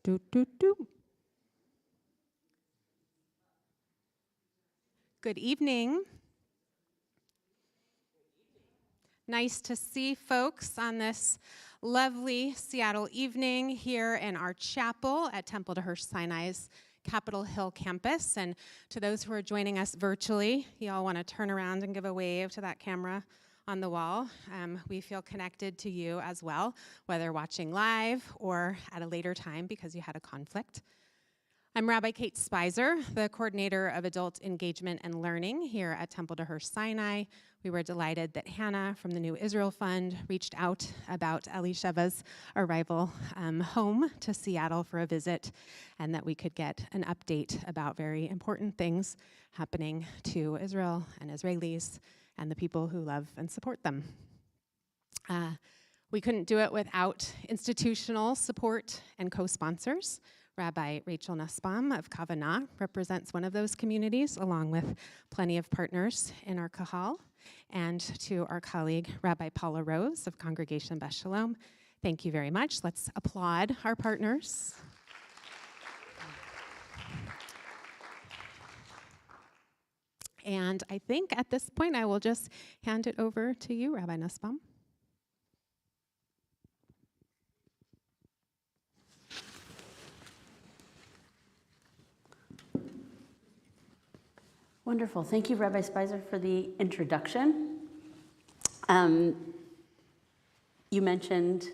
Doot, doot, doot. Good evening. Nice to see folks on this lovely Seattle evening here in our chapel at Temple Dehersh Sinai's Capitol Hill campus. And to those who are joining us virtually, you all want to turn around and give a wave to that camera on the wall. We feel connected to you as well, whether watching live or at a later time because you had a conflict. I'm Rabbi Kate Spicer, the coordinator of adult engagement and learning here at Temple Dehersh Sinai. We were delighted that Hannah from the New Israel Fund reached out about Elisheva's arrival home to Seattle for a visit, and that we could get an update about very important things happening to Israel and Israelis and the people who love and support them. We couldn't do it without institutional support and co-sponsors. Rabbi Rachel Nussbaum of Kavanah represents one of those communities, along with plenty of partners in our Kahal. And to our colleague, Rabbi Paula Rose of Congregation Beth Shalom, thank you very much. Let's applaud our partners. And I think at this point, I will just hand it over to you, Rabbi Nussbaum. Wonderful. Thank you, Rabbi Spicer, for the introduction. You mentioned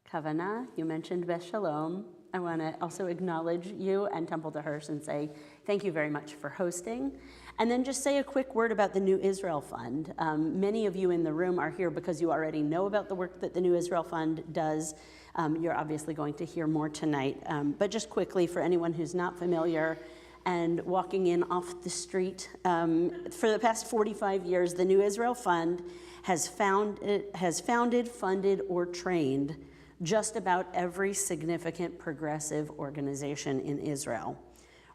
Kavanah, you mentioned Beth Shalom. I want to also acknowledge you and Temple Dehersh and say thank you very much for hosting. And then just say a quick word about the New Israel Fund. Many of you in the room are here because you already know about the work that the New Israel Fund does. You're obviously going to hear more tonight. But just quickly, for anyone who's not familiar, and walking in off the street. For the past 45 years, the New Israel Fund has founded, funded, or trained just about every significant progressive organization in Israel.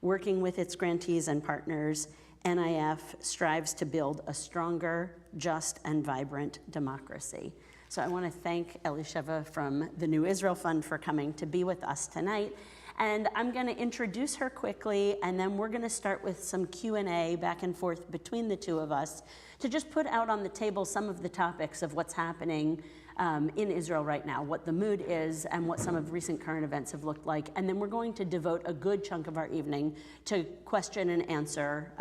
Working with its grantees and partners, NIF strives to build a stronger, just, and vibrant democracy. So I want to thank Elisheva from the New Israel Fund for coming to be with us tonight. And I'm going to introduce her quickly, and then we're going to start with some Q&A back and forth between the two of us to just put out on the table some of the topics of what's happening in Israel right now, what the mood is, and what some of recent current events have looked like. And then we're going to devote a good chunk of our evening to question and answer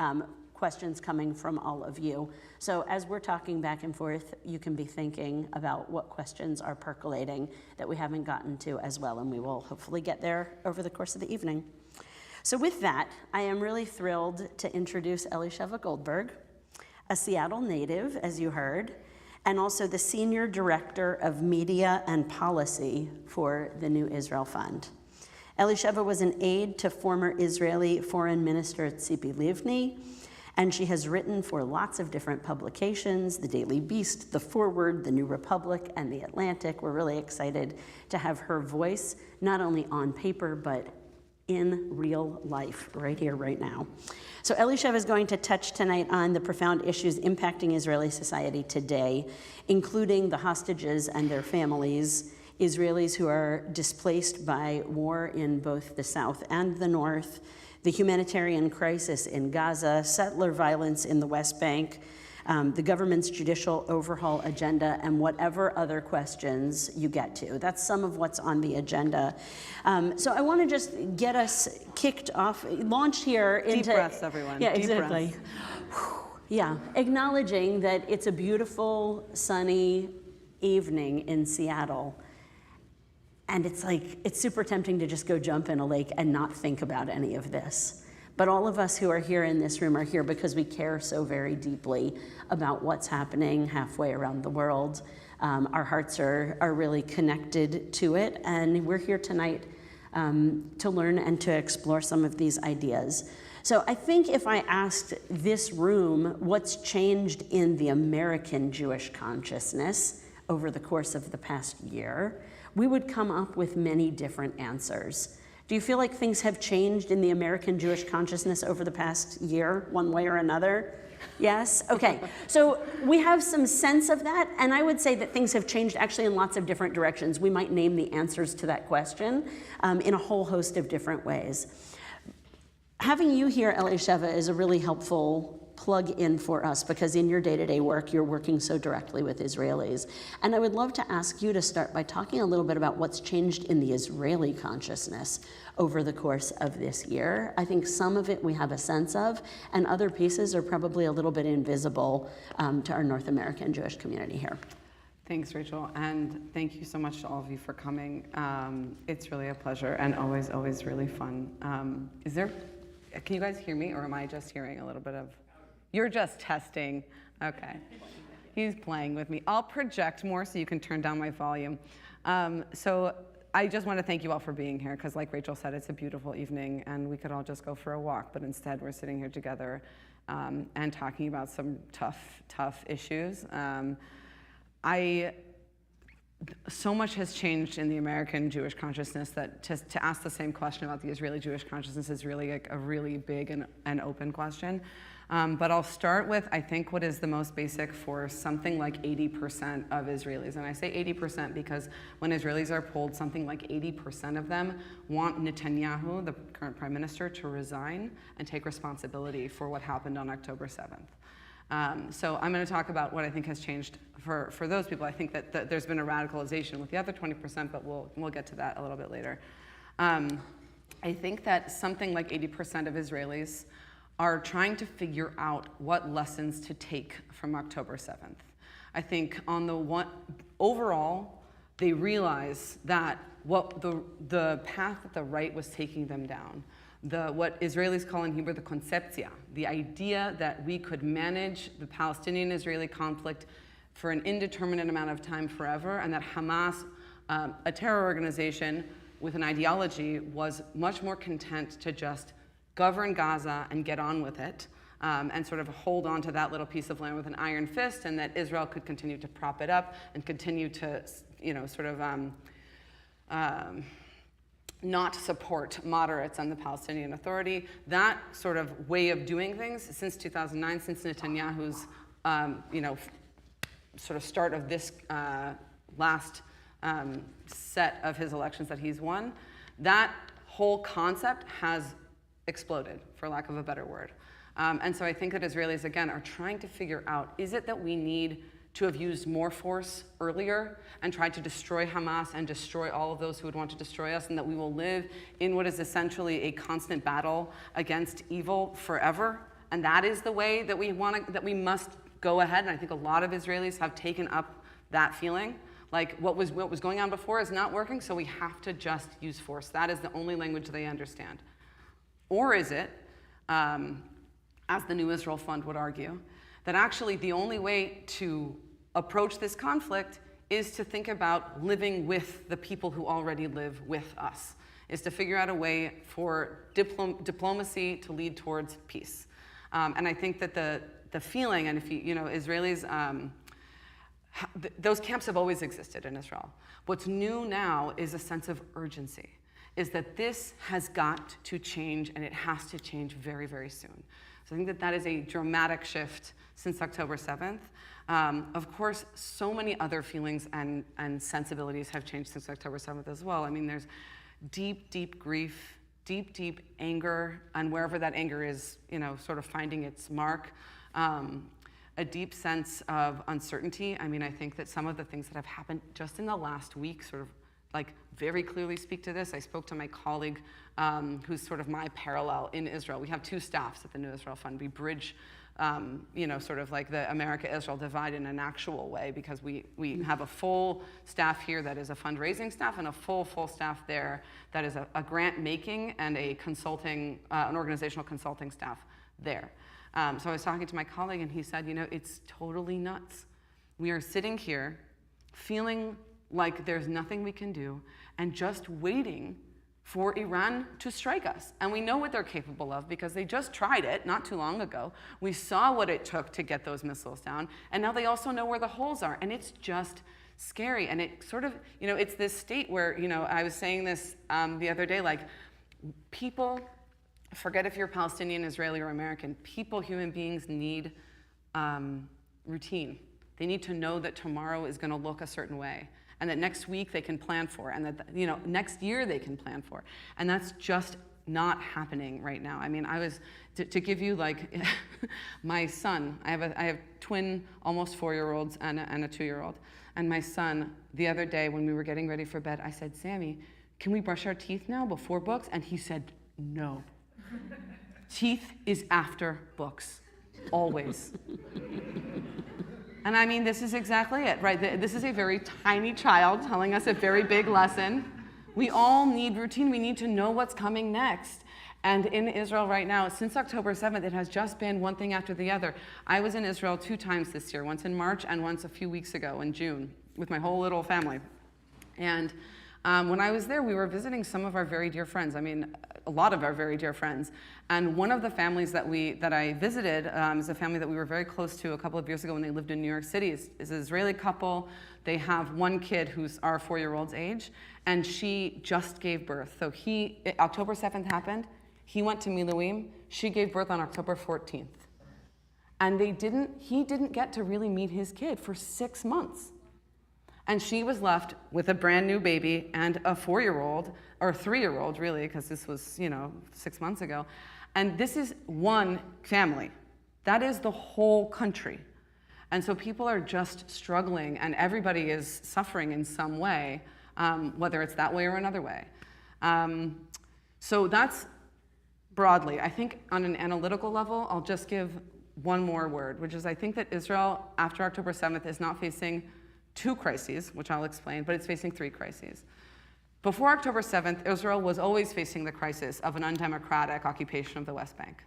questions coming from all of you. So as we're talking back and forth, you can be thinking about what questions are percolating that we haven't gotten to as well, and we will hopefully get there over the course of the evening. So with that, I am really thrilled to introduce Elisheva Goldberg, a Seattle native, as you heard, and also the Senior Director of Media and Policy for the New Israel Fund. Elisheva was an aide to former Israeli Foreign Minister Tzipi Livni, and she has written for lots of different publications, The Daily Beast, The Forward, The New Republic, and The Atlantic. We're really excited to have her voice, not only on paper, but in real life, right here, right now. So Elisheva is going to touch tonight on the profound issues impacting Israeli society today, including the hostages and their families, Israelis who are displaced by war in both the south and the north, the humanitarian crisis in Gaza, settler violence in the West Bank, the government's judicial overhaul agenda, and whatever other questions you get to. That's some of what's on the agenda. So I want to just get us kicked off, launched here into— Deep breaths, everyone. Yeah, Deep exactly. breaths. Yeah, acknowledging that it's a beautiful, sunny evening in Seattle. And it's like, it's super tempting to just go jump in a lake and not think about any of this. But all of us who are here in this room are here because we care so very deeply about what's happening halfway around the world. Our hearts are really connected to it, and we're here tonight to learn and to explore some of these ideas. So I think if I asked this room what's changed in the American Jewish consciousness over the course of the past year, we would come up with many different answers. Do you feel like things have changed in the American Jewish consciousness over the past year, one way or another? Yes? Okay. So we have some sense of that, and I would say that things have changed actually in lots of different directions. We might name the answers to that question in a whole host of different ways. Having you here, Elisheva, is a really helpful plug-in for us because in your day-to-day work, you're working so directly with Israelis. And I would love to ask you to start by talking a little bit about what's changed in the Israeli consciousness over the course of this year. I think some of it we have a sense of, and other pieces are probably a little bit invisible to our North American Jewish community here. Thanks, Rachel, and thank you so much to all of you for coming. It's really a pleasure and always, always really fun. Can you guys hear me, or am I just hearing a little bit of? You're just testing. Okay. He's playing with me. I'll project more so you can turn down my volume. So I just want to thank you all for being here because like Rachel said, it's a beautiful evening and we could all just go for a walk, but instead we're sitting here together and talking about some tough issues. So much has changed in the American Jewish consciousness that to ask the same question about the Israeli Jewish consciousness is really like a really big and open question. But I'll start with, I think, what is the most basic for something like 80% of Israelis. And I say 80% because when Israelis are polled, something like 80% of them want Netanyahu, the current prime minister, to resign and take responsibility for what happened on October 7th. So I'm going to talk about what I think has changed for those people. I think that there's been a radicalization with the other 20%, but we'll get to that a little bit later. I think that something like 80% of Israelis are trying to figure out what lessons to take from October 7th. I think overall, they realize that what the path that the right was taking them down, what Israelis call in Hebrew the conceptia, the idea that we could manage the Palestinian-Israeli conflict for an indeterminate amount of time forever, and that Hamas, a terror organization with an ideology, was much more content to just govern Gaza and get on with it, and sort of hold on to that little piece of land with an iron fist, and that Israel could continue to prop it up and continue to, not support moderates and the Palestinian Authority. That sort of way of doing things since 2009, since Netanyahu's, sort of start of this last set of his elections that he's won, that whole concept has exploded, for lack of a better word. And so I think that Israelis, again, are trying to figure out, is it that we need to have used more force earlier and tried to destroy Hamas and destroy all of those who would want to destroy us, and that we will live in what is essentially a constant battle against evil forever? And that is the way that we must go ahead. And I think a lot of Israelis have taken up that feeling. Like what was going on before is not working, so we have to just use force. That is the only language they understand. Or is it, as the New Israel Fund would argue, that actually the only way to approach this conflict is to think about living with the people who already live with us, is to figure out a way for diplomacy to lead towards peace. And I think that the feeling, and if Israelis, those camps have always existed in Israel. What's new now is a sense of urgency, is that this has got to change, and it has to change very, very soon. So I think that is a dramatic shift since October 7th. Of course, so many other feelings and sensibilities have changed since October 7th as well. I mean, there's deep, deep grief, deep, deep anger, and wherever that anger is, sort of finding its mark. A deep sense of uncertainty. I mean, I think that some of the things that have happened just in the last week sort of like very clearly speak to this. I spoke to my colleague who's sort of my parallel in Israel. We have two staffs at the New Israel Fund. We bridge, sort of like the America-Israel divide in an actual way, because we have a full staff here that is a fundraising staff, and a full staff there that is a grant making and a consulting, an organizational consulting staff there. So I was talking to my colleague, and he said, it's totally nuts. We are sitting here feeling like there's nothing we can do and just waiting for Iran to strike us. And we know what they're capable of because they just tried it not too long ago. We saw what it took to get those missiles down, and now they also know where the holes are, and it's just scary. And it sort of, it's this state where, I was saying this the other day, like people, forget if you're Palestinian, Israeli, or American, human beings need routine. They need to know that tomorrow is going to look a certain way, and that next week they can plan for, and that next year they can plan for. And that's just not happening right now. I mean, to give you like my son. I have twin, almost 4-year-olds and a 2-year-old. And my son, the other day when we were getting ready for bed, I said, Sammy, can we brush our teeth now before books? And he said, no. Teeth is after books, always. And I mean, this is exactly it, right? This is a very tiny child telling us a very big lesson. We all need routine. We need to know what's coming next. And in Israel right now, since October 7th, it has just been one thing after the other. I was in Israel 2 times this year, once in March and once a few weeks ago in June with my whole little family. And when I was there, we were visiting some of our very dear friends. I mean, a lot of our very dear friends. And one of the families that I visited is a family that we were very close to a couple of years ago when they lived in New York City. Is an Israeli couple. They have one kid who's our 4-year-old's age, and she just gave birth. So October 7th happened. He went to Miluim. She gave birth on October 14th. And he didn't get to really meet his kid for 6 months. And she was left with a brand new baby and a 4-year-old, or 3-year-old really, because this was, 6 months ago. And this is one family. That is the whole country. And so people are just struggling, and everybody is suffering in some way, whether it's that way or another way. So that's broadly. I think on an analytical level, I'll just give one more word, which is I think that Israel, after October 7th, is not facing 2 crises, which I'll explain, but it's facing 3 crises. Before October 7th, Israel was always facing the crisis of an undemocratic occupation of the West Bank.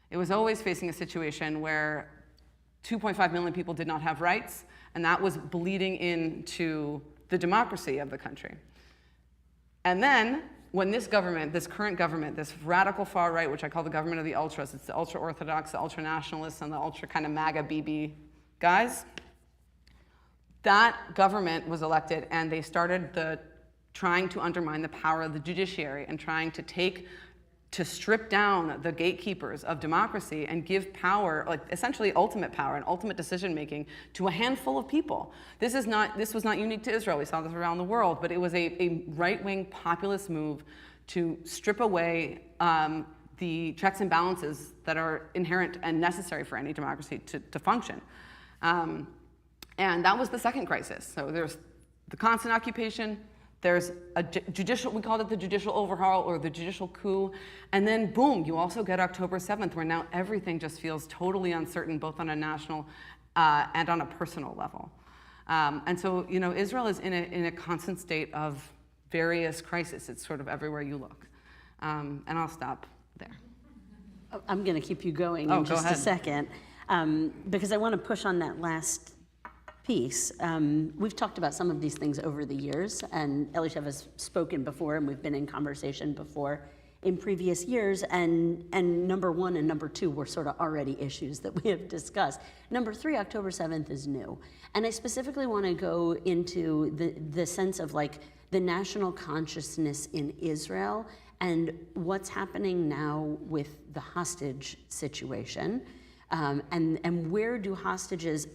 It was always facing a situation where 2.5 million people did not have rights, and that was bleeding into the democracy of the country. And then, when this current government, this radical far right, which I call the government of the ultras, it's the ultra-Orthodox, the ultra-nationalists, and the ultra kind of MAGA BB guys, that government was elected, and they started trying to undermine the power of the judiciary and trying to strip down the gatekeepers of democracy and give power, like essentially ultimate power and ultimate decision-making to a handful of people. This was not unique to Israel. We saw this around the world, but it was a right-wing populist move to strip away the checks and balances that are inherent and necessary for any democracy to function. And that was the second crisis. So there's the constant occupation, there's a we called it the judicial overhaul or the judicial coup, and then boom, you also get October 7th, where now everything just feels totally uncertain, both on a national and on a personal level. And so, Israel is in a constant state of various crises. It's sort of everywhere you look. And I'll stop there. I'm going to keep you going in just a second, because I want to push on that last piece. We've talked about some of these things over the years, and Elisheva has spoken before, and we've been in conversation before in previous years, and number 1 and number 2 were sort of already issues that we have discussed. Number 3, October 7th is new. And I specifically want to go into the sense of like the national consciousness in Israel and what's happening now with the hostage situation, and where do hostages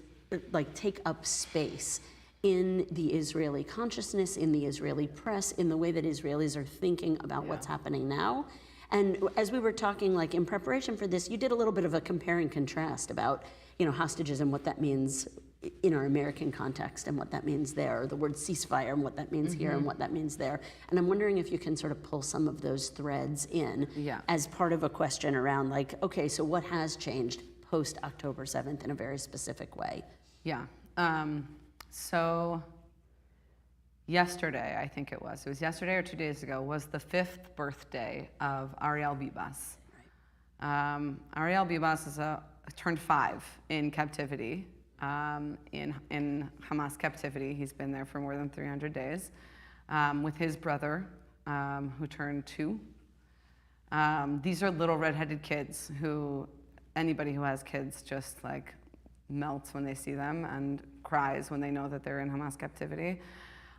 take up space in the Israeli consciousness, in the Israeli press, in the way that Israelis are thinking about what's happening now. And as we were talking, in preparation for this, you did a little bit of a compare and contrast about, hostages and what that means in our American context and what that means there, or the word ceasefire and what that means here and what that means there. And I'm wondering if you can sort of pull some of those threads in as part of a question around okay, so what has changed post October 7th in a very specific way? Yeah. So yesterday, I think it was yesterday or 2 days ago, was the 5th birthday of Ariel Bibas. Ariel Bibas turned 5 in captivity, in Hamas captivity. He's been there for more than 300 days, with his brother, who turned 2. These are little redheaded kids who, anybody who has kids just melts when they see them and cries when they know that they're in Hamas captivity.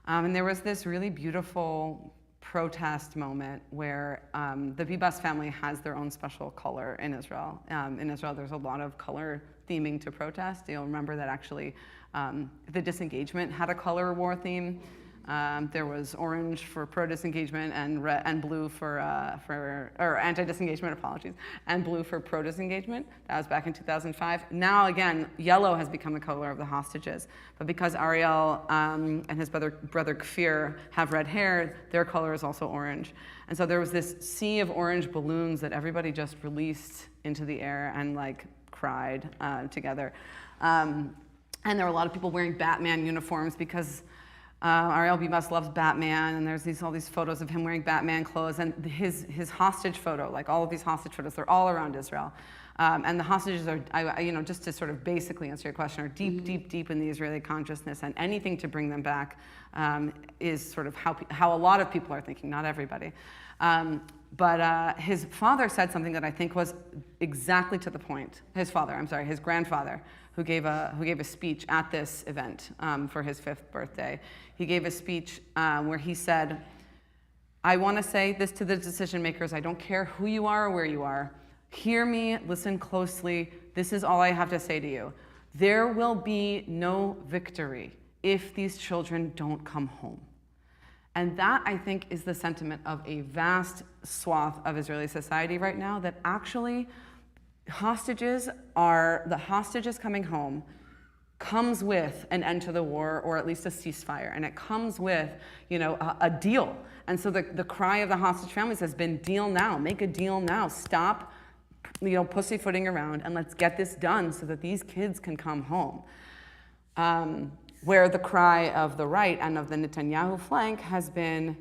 And there was this really beautiful protest moment where the Bibas family has their own special color in Israel. In Israel, there's a lot of color theming to protest. You'll remember that actually the disengagement had a color war theme. There was orange for pro-disengagement and red and blue for anti-disengagement, apologies, and blue for pro-disengagement. That was back in 2005. Now, again, yellow has become the color of the hostages. But because Ariel and his brother Kfir have red hair, their color is also orange. And so there was this sea of orange balloons that everybody just released into the air and like cried together. And there were a lot of people wearing Batman uniforms because Ariel Bibas loves Batman, and there's all these photos of him wearing Batman clothes, and his hostage photo, like all of these hostage photos, they're all around Israel. And the hostages are, just to sort of basically answer your question, are deep, deep, deep in the Israeli consciousness, and anything to bring them back is sort of how a lot of people are thinking, not everybody. But his father said something that I think was exactly to the point. His grandfather, who gave a speech at this event for his 5th birthday. He gave a speech where he said, "I want to say this to the decision makers. I don't care who you are or where you are. Hear me, listen closely. This is all I have to say to you. There will be no victory if these children don't come home." And that, I think, is the sentiment of a vast swath of Israeli society right now, that actually the hostages coming home comes with an end to the war, or at least a ceasefire, and it comes with, a deal. And so the cry of the hostage families has been, deal now, make a deal now, stop, pussyfooting around, and let's get this done so that these kids can come home. Where the cry of the right and of the Netanyahu flank has been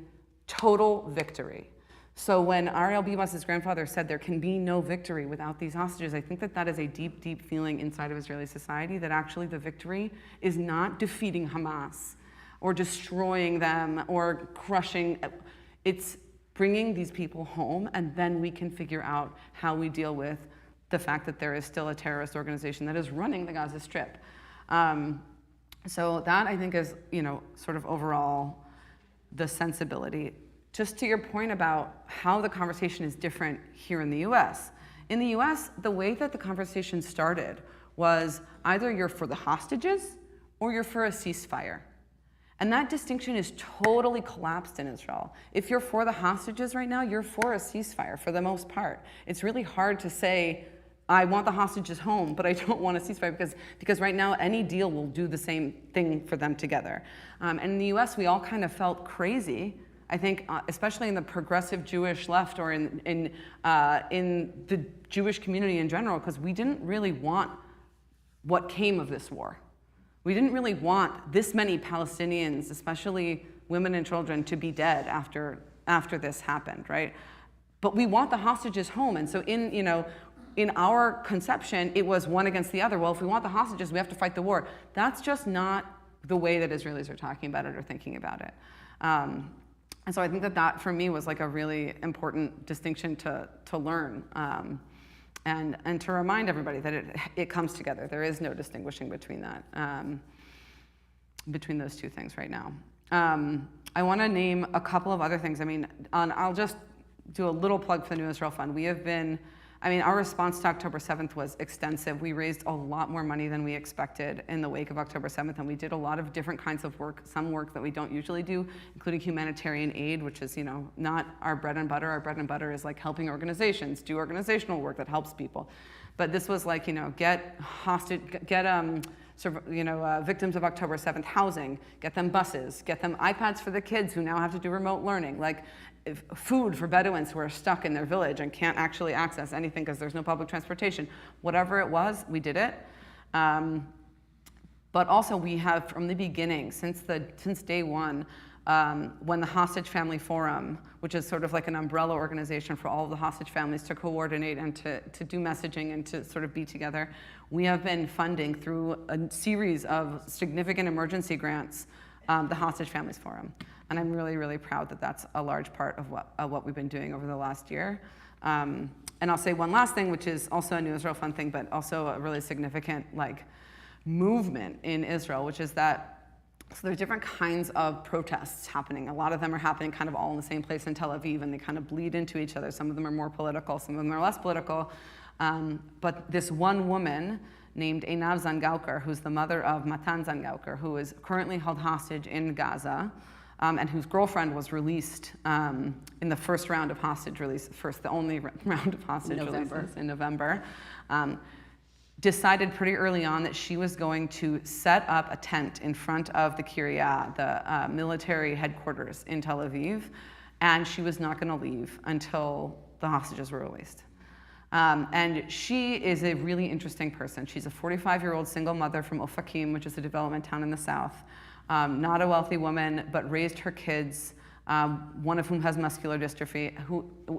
total victory. So when Ariel Bibas' grandfather said there can be no victory without these hostages, I think that is a deep, deep feeling inside of Israeli society, that actually the victory is not defeating Hamas or destroying them or crushing. It's bringing these people home, and then we can figure out how we deal with the fact that there is still a terrorist organization that is running the Gaza Strip. So that, I think, is, sort of overall the sensibility. Just to your point about how the conversation is different here in the US. In the US, the way that the conversation started was either you're for the hostages or you're for a ceasefire. And that distinction is totally collapsed in Israel. If you're for the hostages right now, you're for a ceasefire for the most part. It's really hard to say, I want the hostages home, but I don't want a ceasefire, because right now any deal will do the same thing for them together. And in the US, we all kind of felt crazy, I think, especially in the progressive Jewish left, or in the Jewish community in general, because we didn't really want what came of this war. We didn't really want this many Palestinians, especially women and children, to be dead after this happened, right? But we want the hostages home, and so in our conception, it was one against the other. Well, if we want the hostages, we have to fight the war. That's just not the way that Israelis are talking about it or thinking about it. And so I think that for me was like a really important distinction to learn, and to remind everybody that it comes together. There is no distinguishing between that, between those two things right now. I want to name a couple of other things. I'll just do a little plug for the New Israel Fund. We have been, our response to October 7th was extensive. We raised a lot more money than we expected in the wake of October 7th, and we did a lot of different kinds of work, some work that we don't usually do, including humanitarian aid, which is, not our bread and butter. Our bread and butter is like helping organizations do organizational work that helps people. But this was like, get victims of October 7th housing, get them buses, get them iPads for the kids who now have to do remote learning, like food for Bedouins who are stuck in their village and can't actually access anything because there's no public transportation. Whatever it was, we did it. But also we have, from the beginning, since day one, when the Hostage Family Forum, which is sort of like an umbrella organization for all of the hostage families to coordinate and to do messaging and to sort of be together, we have been funding through a series of significant emergency grants the Hostage Families Forum. And I'm really, really proud that that's a large part of what we've been doing over the last year. And I'll say one last thing, which is also a New Israel Fund thing, but also a really significant movement in Israel, which is that So there's different kinds of protests happening. A lot of them are happening kind of all in the same place in Tel Aviv, and they kind of bleed into each other. Some of them are more political, some of them are less political. But this one woman named Einav Zangaukar, who's the mother of Matan Zangaukar, who is currently held hostage in Gaza, and whose girlfriend was released in the first round of hostage release, the only round of hostage releases in November, decided pretty early on that she was going to set up a tent in front of the Kiryat, the military headquarters in Tel Aviv, and she was not going to leave until the hostages were released. And she is a really interesting person. She's a 45-year-old single mother from Ofakim, which is a development town in the south. Not a wealthy woman, but raised her kids, one of whom has muscular dystrophy,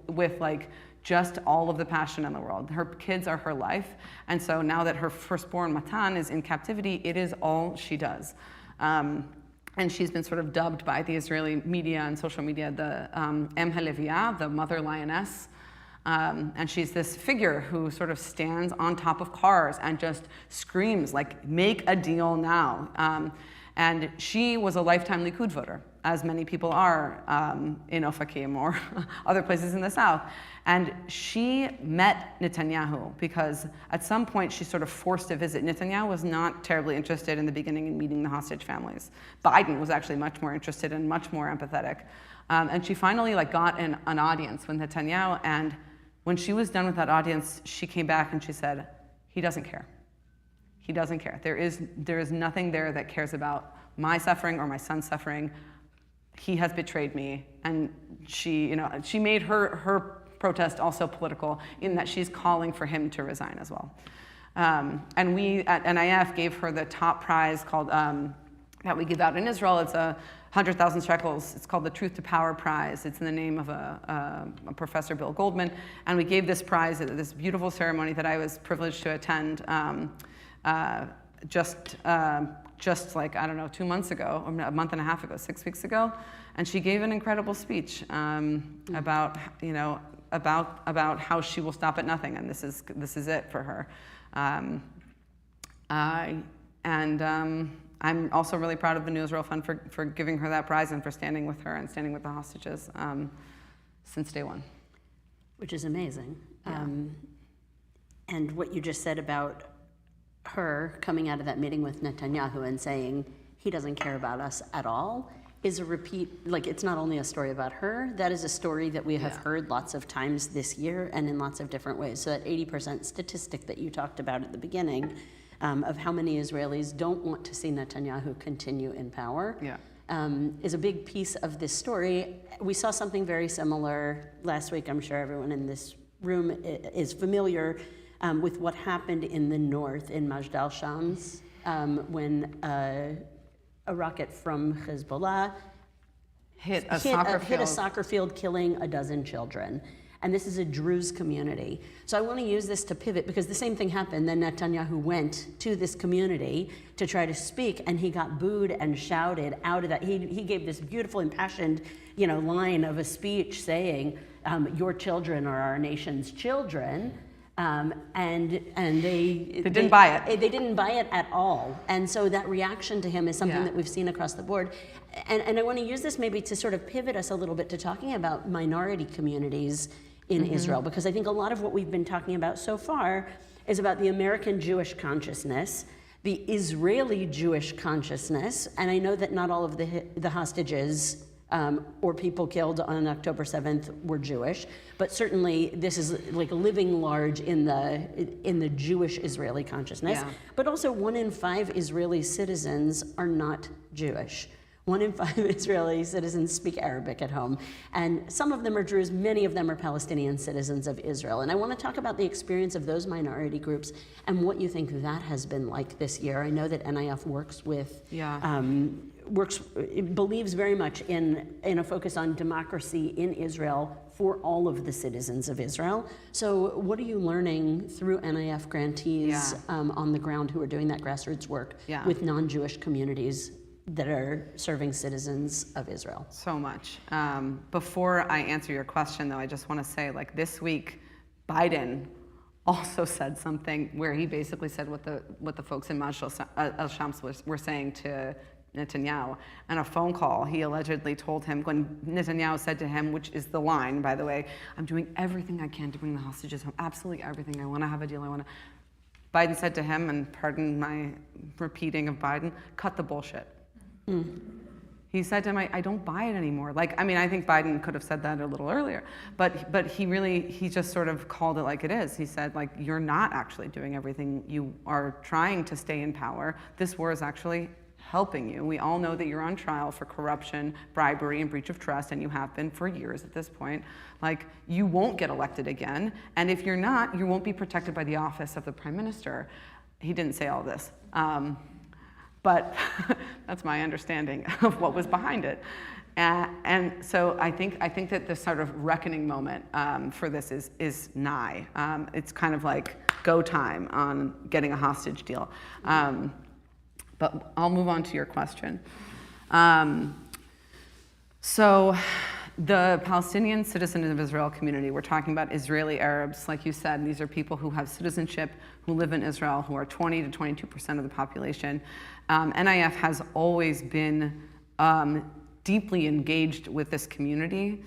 with like just all of the passion in the world. Her kids are her life. And so now that her firstborn, Matan, is in captivity, it is all she does. And she's been sort of dubbed by the Israeli media and social media the Em Halevia, the mother lioness. And she's this figure who sort of stands on top of cars and just screams, like, make a deal now. And she was a lifetime Likud voter, as many people are in Ofakim or other places in the south. And she met Netanyahu because at some point she sort of forced a visit. Netanyahu was not terribly interested in the beginning in meeting the hostage families. Biden was actually much more interested and much more empathetic. And she finally got an audience with Netanyahu, and when she was done with that audience, she came back and she said, he doesn't care. He doesn't care. There is nothing there that cares about my suffering or my son's suffering. He has betrayed me. And she made her protest also political in that she's calling for him to resign as well. And we at NIF gave her the top prize called, that we give out in Israel. It's 100,000 shekels. It's called the Truth to Power Prize. It's in the name of a Professor Bill Goldman. And we gave this prize at this beautiful ceremony that I was privileged to attend just like, I don't know, 2 months ago, or a month and a half ago, 6 weeks ago. And she gave an incredible speech about how she will stop at nothing, and this is it for her. I'm also really proud of the New Israel Fund for giving her that prize and for standing with her and standing with the hostages since day one. Which is amazing. Yeah. And what you just said about her coming out of that meeting with Netanyahu and saying he doesn't care about us at all is a repeat. It's not only a story about her, that is a story that we have heard lots of times this year and in lots of different ways. So that 80% statistic that you talked about at the beginning of how many Israelis don't want to see Netanyahu continue in power is a big piece of this story. We saw something very similar last week. I'm sure everyone in this room is familiar with what happened in the north in Majd al-Shams when a rocket from Hezbollah hit a soccer field, killing a dozen children. And this is a Druze community. So I want to use this to pivot because the same thing happened. Then Netanyahu went to this community to try to speak, and he got booed and shouted out of that. He gave this beautiful, impassioned, line of a speech saying, "Your children are our nation's children." And they didn't buy it. They didn't buy it at all. And so that reaction to him is something that we've seen across the board. And I want to use this maybe to sort of pivot us a little bit to talking about minority communities in Israel, because I think a lot of what we've been talking about so far is about the American Jewish consciousness, the Israeli Jewish consciousness, and I know that not all of the hostages or people killed on October 7th were Jewish, but certainly this is living large in the Jewish Israeli consciousness. Yeah. But also 1 in 5 Israeli citizens are not Jewish. 1 in 5 Israeli citizens speak Arabic at home, and some of them are Druze, many of them are Palestinian citizens of Israel. And I want to talk about the experience of those minority groups and what you think that has been like this year. I know that NIF works with believes very much in a focus on democracy in Israel for all of the citizens of Israel. So what are you learning through NIF grantees on the ground who are doing that grassroots work with non-Jewish communities that are serving citizens of Israel? So much. Before I answer your question, though, I just want to say, this week, Biden also said something where he basically said what the folks in Majd al-Shams were saying to Netanyahu. And a phone call, he allegedly told him, when Netanyahu said to him, which is the line, by the way, I'm doing everything I can to bring the hostages home, absolutely everything. I want to have a deal. Biden said to him, and pardon my repeating of Biden, cut the bullshit. He said to him, I don't buy it anymore. Like, I mean, I think Biden could have said that a little earlier, but he just sort of called it like it is. He said, like, you're not actually doing everything. You are trying to stay in power. This war is actually helping you. We all know that you're on trial for corruption, bribery, and breach of trust, and you have been for years at this point. Like, you won't get elected again, and if you're not, you won't be protected by the office of the prime minister. He didn't say all this. But that's my understanding of what was behind it. And so I think that the sort of reckoning moment for this is nigh. It's kind of like go time on getting a hostage deal. But I'll move on to your question. So the Palestinian citizens of Israel community, we're talking about Israeli Arabs, like you said. These are people who have citizenship, who live in Israel, who are 20 to 22% of the population. NIF has always been deeply engaged with this community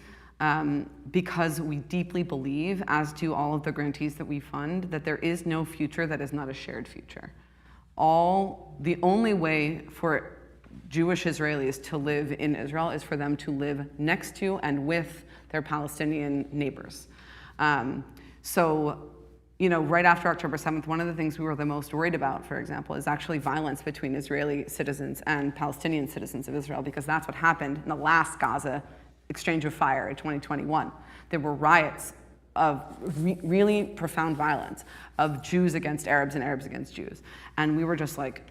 because we deeply believe, as do all of the grantees that we fund, that there is no future that is not a shared future. The only way for Jewish Israelis to live in Israel is for them to live next to and with their Palestinian neighbors. So, you know, right after October 7th, one of the things we were the most worried about, for example, is actually violence between Israeli citizens and Palestinian citizens of Israel, because that's what happened in the last Gaza exchange of fire in 2021. There were riots of really profound violence of Jews against Arabs and Arabs against Jews. And we were just like,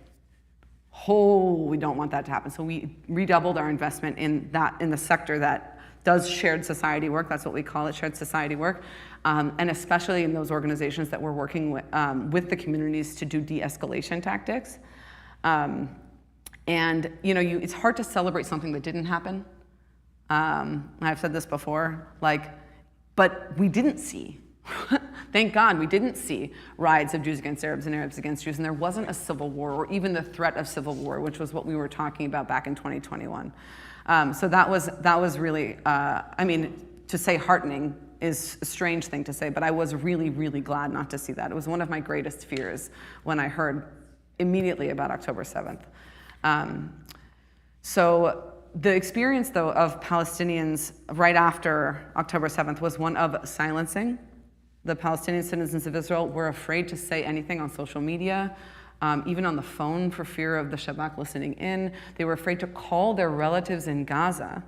we don't want that to happen. So we redoubled our investment in the sector that does shared society work. That's what we call it, shared society work. And especially in those organizations that we're working with the communities to do de-escalation tactics. And you know, it's hard to celebrate something that didn't happen. I've said this before, but we didn't see. Thank God we didn't see riots of Jews against Arabs and Arabs against Jews, and there wasn't a civil war or even the threat of civil war, which was what we were talking about back in 2021. So that was really, I mean, to say heartening is a strange thing to say, but I was really, really glad not to see that. It was one of my greatest fears when I heard immediately about October 7th. So the experience, though, of Palestinians right after October 7th was one of silencing. The Palestinian citizens of Israel were afraid to say anything on social media, even on the phone for fear of the Shabak listening in. They were afraid to call their relatives in Gaza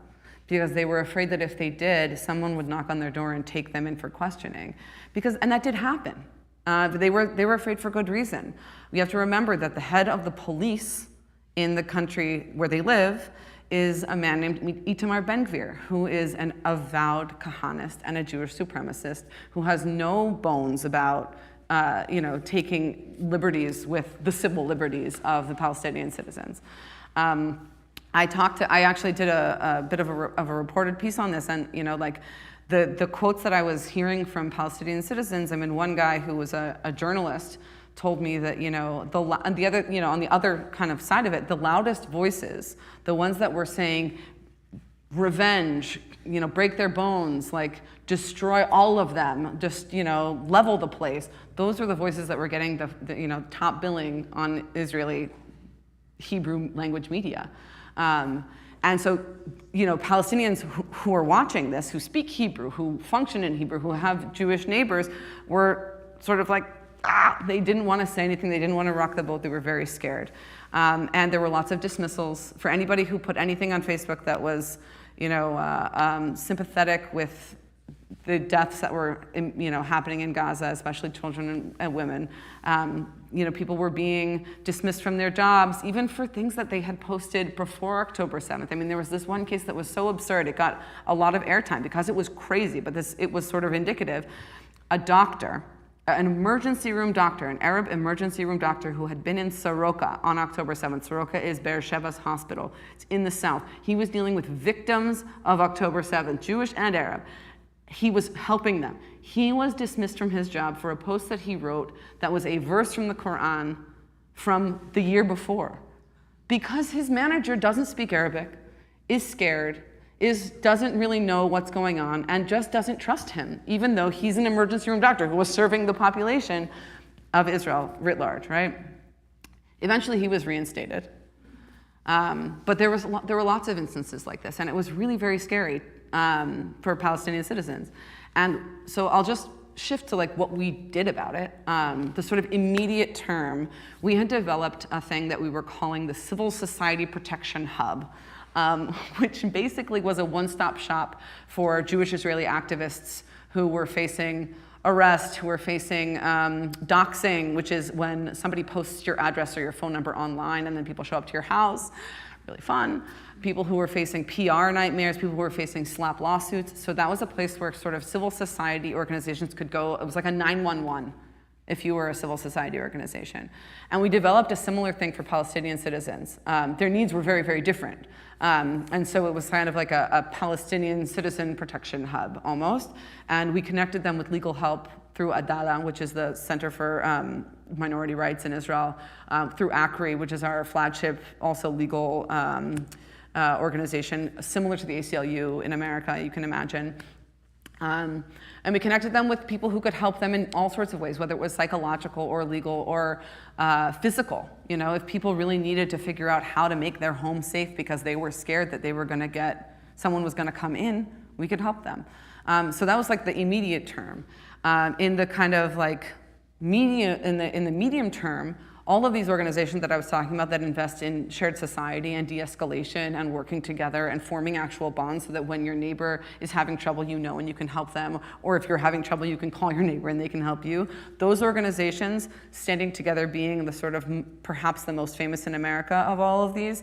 because they were afraid that if they did, someone would knock on their door and take them in for questioning. And that did happen. They were afraid for good reason. We have to remember that the head of the police in the country where they live is a man named Itamar Ben-Gvir, who is an avowed Kahanist and a Jewish supremacist who has no bones about taking liberties with the civil liberties of the Palestinian citizens. I actually did a bit of a reported piece on this, and the quotes that I was hearing from Palestinian citizens. I mean, one guy who was a journalist told me that on the other kind of side of it, the loudest voices, the ones that were saying revenge, break their bones, destroy all of them, just level the place. Those are the voices that were getting the top billing on Israeli Hebrew language media. And so, Palestinians who are watching this, who speak Hebrew, who function in Hebrew, who have Jewish neighbors, were sort of they didn't want to say anything. They didn't want to rock the boat. They were very scared. And there were lots of dismissals for anybody who put anything on Facebook that was, sympathetic with the deaths that were, happening in Gaza, especially children and women. People were being dismissed from their jobs, even for things that they had posted before October 7th. I mean, there was this one case that was so absurd, it got a lot of airtime because it was crazy, but it was sort of indicative. A doctor, an emergency room doctor, an Arab emergency room doctor who had been in Soroka on October 7th. Soroka is Beersheva's hospital. It's in the south. He was dealing with victims of October 7th, Jewish and Arab. He was helping them. He was dismissed from his job for a post that he wrote that was a verse from the Quran from the year before. because his manager doesn't speak Arabic, is scared, doesn't really know what's going on, and just doesn't trust him, even though he's an emergency room doctor who was serving the population of Israel writ large, right? Eventually, he was reinstated. But there were lots of instances like this, and it was really very scary for Palestinian citizens. And so I'll just shift to like what we did about it. The sort of immediate term, we had developed a thing that we were calling the Civil Society Protection Hub, which basically was a one-stop shop for Jewish Israeli activists who were facing arrest, who were facing doxing, which is when somebody posts your address or your phone number online and then people show up to your house. Really fun. People who were facing PR nightmares, people who were facing slap lawsuits. So that was a place where sort of civil society organizations could go. It was like a 911 if you were a civil society organization. And we developed a similar thing for Palestinian citizens. Their needs were very, very different. And so it was kind of like a Palestinian citizen protection hub almost. And we connected them with legal help through Adala, which is the Center for Minority Rights in Israel, through ACRI, which is our flagship, also legal organization, similar to the ACLU in America, you can imagine. And we connected them with people who could help them in all sorts of ways, whether it was psychological or legal or physical. You know, if people really needed to figure out how to make their home safe because they were scared that they were going to get, someone was going to come in, we could help them. So that was like the immediate term. In the kind of like in the medium term, all of these organizations that I was talking about that invest in shared society and de-escalation and working together and forming actual bonds so that when your neighbor is having trouble, you know, and you can help them, or if you're having trouble, you can call your neighbor and they can help you. Those organizations standing together being the sort of perhaps the most famous in America of all of these,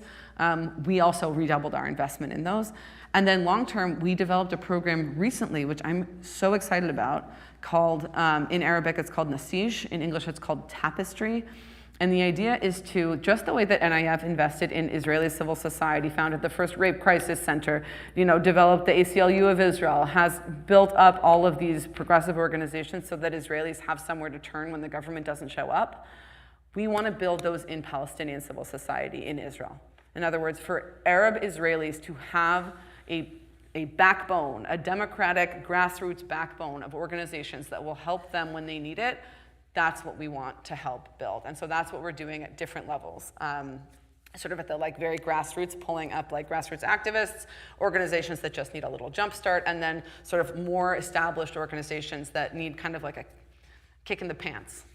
we also redoubled our investment in those. And then long term, we developed a program recently, which I'm so excited about, called, in Arabic, it's called Nasij. In English, it's called Tapestry. And the idea is to, just the way that NIF invested in Israeli civil society, founded the first rape crisis center, you know, developed the ACLU of Israel, has built up all of these progressive organizations so that Israelis have somewhere to turn when the government doesn't show up. We want to build those in Palestinian civil society in Israel. In other words, for Arab Israelis to have a backbone, a democratic grassroots backbone of organizations that will help them when they need it, that's what we want to help build. And so that's what we're doing at different levels. Sort of at the like very grassroots, pulling up like grassroots activists, organizations that just need a little jump start, and then sort of more established organizations that need kind of like a kick in the pants.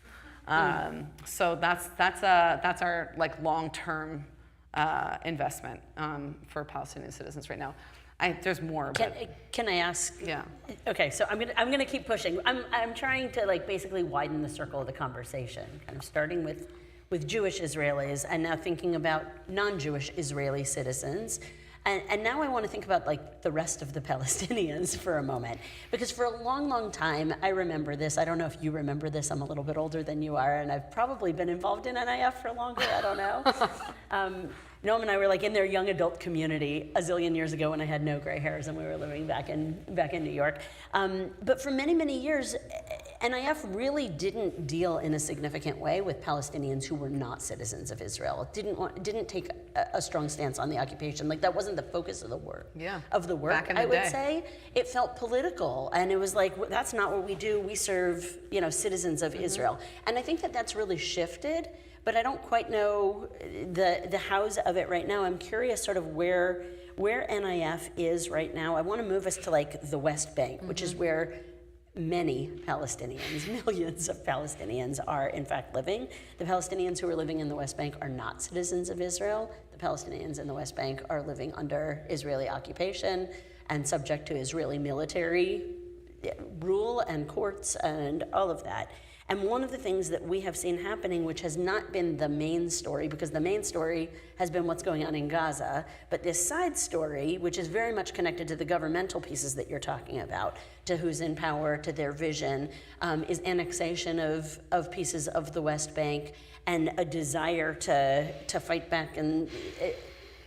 So that's our like long-term investment for Palestinian citizens right now. There's more. Can I ask? Yeah. Okay, so I'm gonna keep pushing. I'm trying to like basically widen the circle of the conversation, kind of starting with Jewish Israelis and now thinking about non-Jewish Israeli citizens. And now I want to think about like the rest of the Palestinians for a moment. Because for a long, long time, I remember this. I don't know if you remember this. I'm a little bit older than you are, and I've probably been involved in NIF for longer. I don't know. Noam and I were like in their young adult community a zillion years ago when I had no gray hairs and we were living back in New York. But for many, many years, NIF really didn't deal in a significant way with Palestinians who were not citizens of Israel. It didn't take a strong stance on the occupation. Like that wasn't the focus of the work. Yeah. Of the work, Back in the I would day. say. It felt political, and it was like that's not what we do. We serve, you know, citizens of Israel, and I think that that's really shifted. But I don't quite know the hows of it right now. I'm curious sort of where NIF is right now. I want to move us to like the West Bank, which is where many Palestinians, millions of Palestinians are in fact living. The Palestinians who are living in the West Bank are not citizens of Israel. The Palestinians in the West Bank are living under Israeli occupation and subject to Israeli military rule and courts and all of that. And one of the things that we have seen happening, which has not been the main story, because the main story has been what's going on in Gaza, but this side story, which is very much connected to the governmental pieces that you're talking about, to who's in power, to their vision, is annexation of pieces of the West Bank and a desire to fight back. And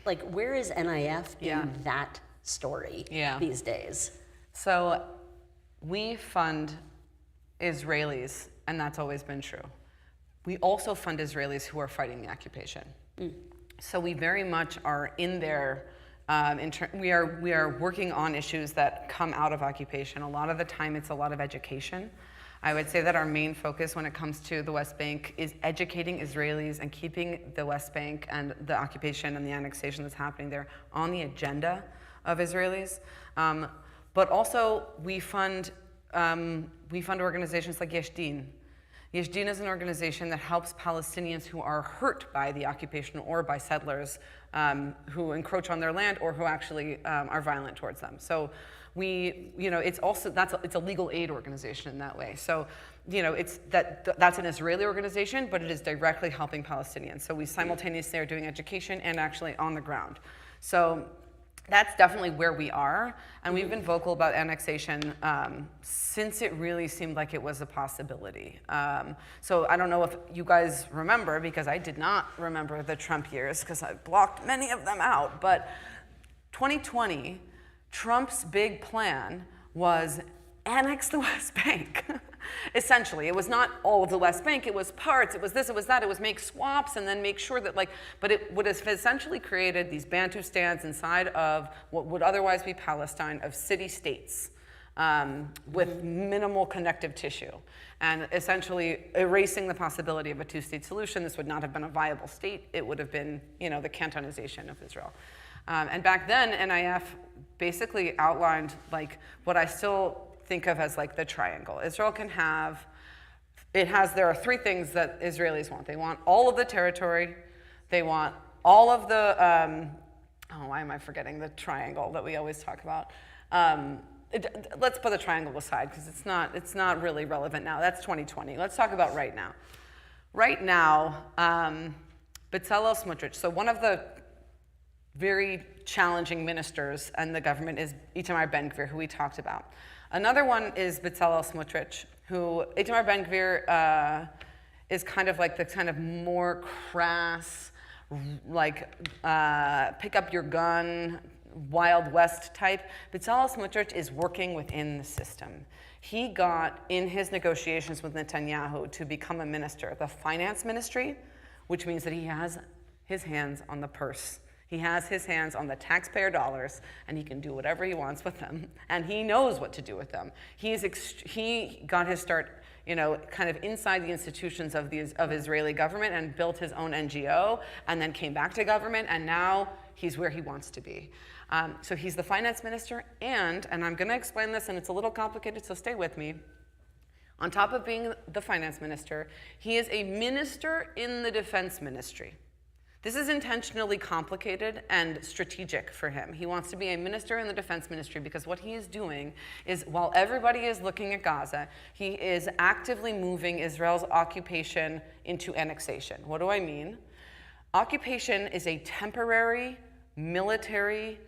like, where is NIF in that story these days? So we fund Israelis, and that's always been true. We also fund Israelis who are fighting the occupation. So we very much are in there. We are working on issues that come out of occupation. A lot of the time, it's a lot of education. I would say that our main focus when it comes to the West Bank is educating Israelis and keeping the West Bank and the occupation and the annexation that's happening there on the agenda of Israelis. But also, we fund organizations like Yesh Din. Yesh Din is an organization that helps Palestinians who are hurt by the occupation or by settlers who encroach on their land or who actually are violent towards them. So it's a legal aid organization in that way. So, that's an Israeli organization, but it is directly helping Palestinians. So we simultaneously are doing education and actually on the ground. So that's definitely where we are, and we've been vocal about annexation since it really seemed like it was a possibility. So I don't know if you guys remember, because I did not remember the Trump years, because I blocked many of them out, but 2020, Trump's big plan was annex the West Bank. Essentially, it was not all of the West Bank, it was parts, it was this, it was that, it was make swaps and then make sure that but it would have essentially created these Bantustans inside of what would otherwise be Palestine, of city-states with minimal connective tissue, and essentially erasing the possibility of a two-state solution. This would not have been a viable state, it would have been, the cantonization of Israel. And back then, NIF basically outlined what I still think of as the triangle. Israel there are three things that Israelis want. They want all of the territory, they want all of the, why am I forgetting the triangle that we always talk about? Let's put the triangle aside because it's not really relevant now. That's 2020. Let's talk about right now. Right now, Bezalel Smotrich, so one of the very challenging ministers in the government is Itamar Ben-Gvir, who we talked about. Another one is Bezalel Smotrich, who Itamar Ben-Gvir is kind of the kind of more crass, pick up your gun, Wild West type. Bezalel Smotrich is working within the system. He got, in his negotiations with Netanyahu, to become a minister, the finance ministry, which means that he has his hands on the purse. He has his hands on the taxpayer dollars, and he can do whatever he wants with them, and he knows what to do with them. He got his start, kind of inside the institutions of Israeli government, and built his own NGO, and then came back to government, and now he's where he wants to be. So he's the finance minister, and I'm going to explain this, and it's a little complicated, so stay with me. On top of being the finance minister, he is a minister in the defense ministry. This is intentionally complicated and strategic for him. He wants to be a minister in the defense ministry because what he is doing is, while everybody is looking at Gaza, he is actively moving Israel's occupation into annexation. What do I mean? Occupation is a temporary military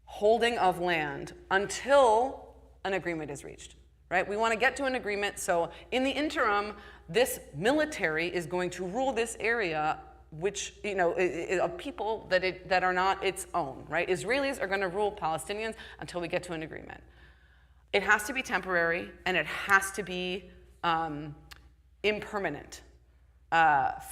holding of land until an agreement is reached, right? We want to get to an agreement, so in the interim, this military is going to rule this area, which, of people that are not its own, right? Israelis are going to rule Palestinians until we get to an agreement. It has to be temporary, and it has to be impermanent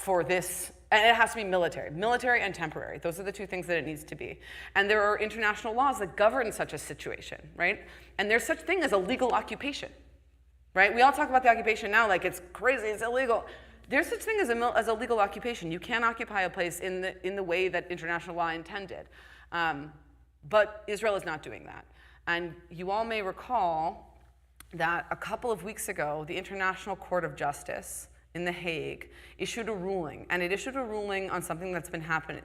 for this, and it has to be military and temporary. Those are the two things that it needs to be. And there are international laws that govern such a situation, right? And there's such thing as a legal occupation, right? We all talk about the occupation now like it's crazy, it's illegal. There's such thing as a legal occupation. You can occupy a place in the way that international law intended. But Israel is not doing that. And you all may recall that a couple of weeks ago, the International Court of Justice in The Hague issued a ruling. And it issued a ruling on something that's been happening,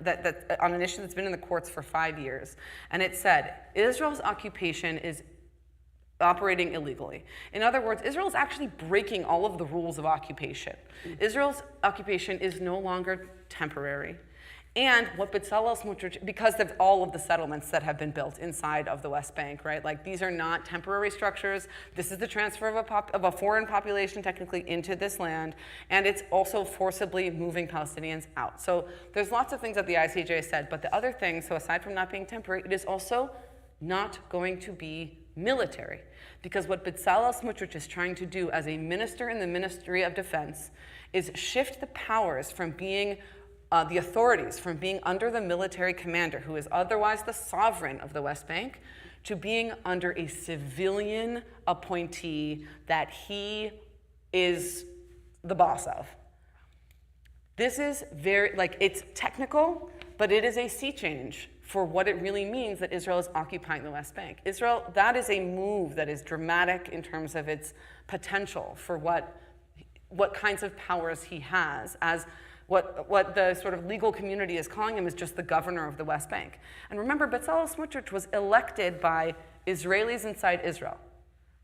on an issue that's been in the courts for 5 years. And it said, Israel's occupation is operating illegally. In other words, Israel is actually breaking all of the rules of occupation. Israel's occupation is no longer temporary. And what Bezalel Smotrich, because of all of the settlements that have been built inside of the West Bank, right? These are not temporary structures. This is the transfer of a foreign population technically into this land, and it's also forcibly moving Palestinians out. So there's lots of things that the ICJ said, but the other thing, so aside from not being temporary, it is also not going to be military. Because what Bezalel Smotrich is trying to do as a minister in the Ministry of Defense is shift the powers from being the authorities from being under the military commander, who is otherwise the sovereign of the West Bank, to being under a civilian appointee that he is the boss of. This is very, like, it's technical, but it is a sea change for what it really means that Israel is occupying the West Bank. Israel, that is a move that is dramatic in terms of its potential for what kinds of powers he has, as what the sort of legal community is calling him is just the governor of the West Bank. And remember, Bezalel Smotrich was elected by Israelis inside Israel.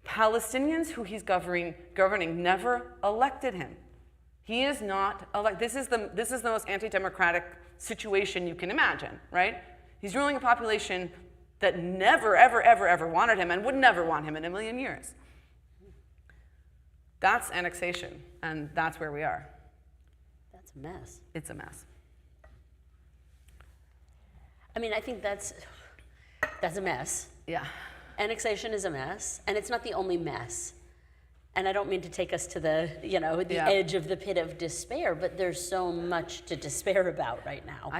Palestinians who he's governing never elected him. He is not elected. This is the most anti-democratic situation you can imagine, right? He's ruling a population that never, ever, ever, ever wanted him and would never want him in a million years. That's annexation, and that's where we are. That's a mess. It's a mess. I mean, I think that's a mess. Yeah. Annexation is a mess, and it's not the only mess. And I don't mean to take us to the edge of the pit of despair, but there's so much to despair about right now.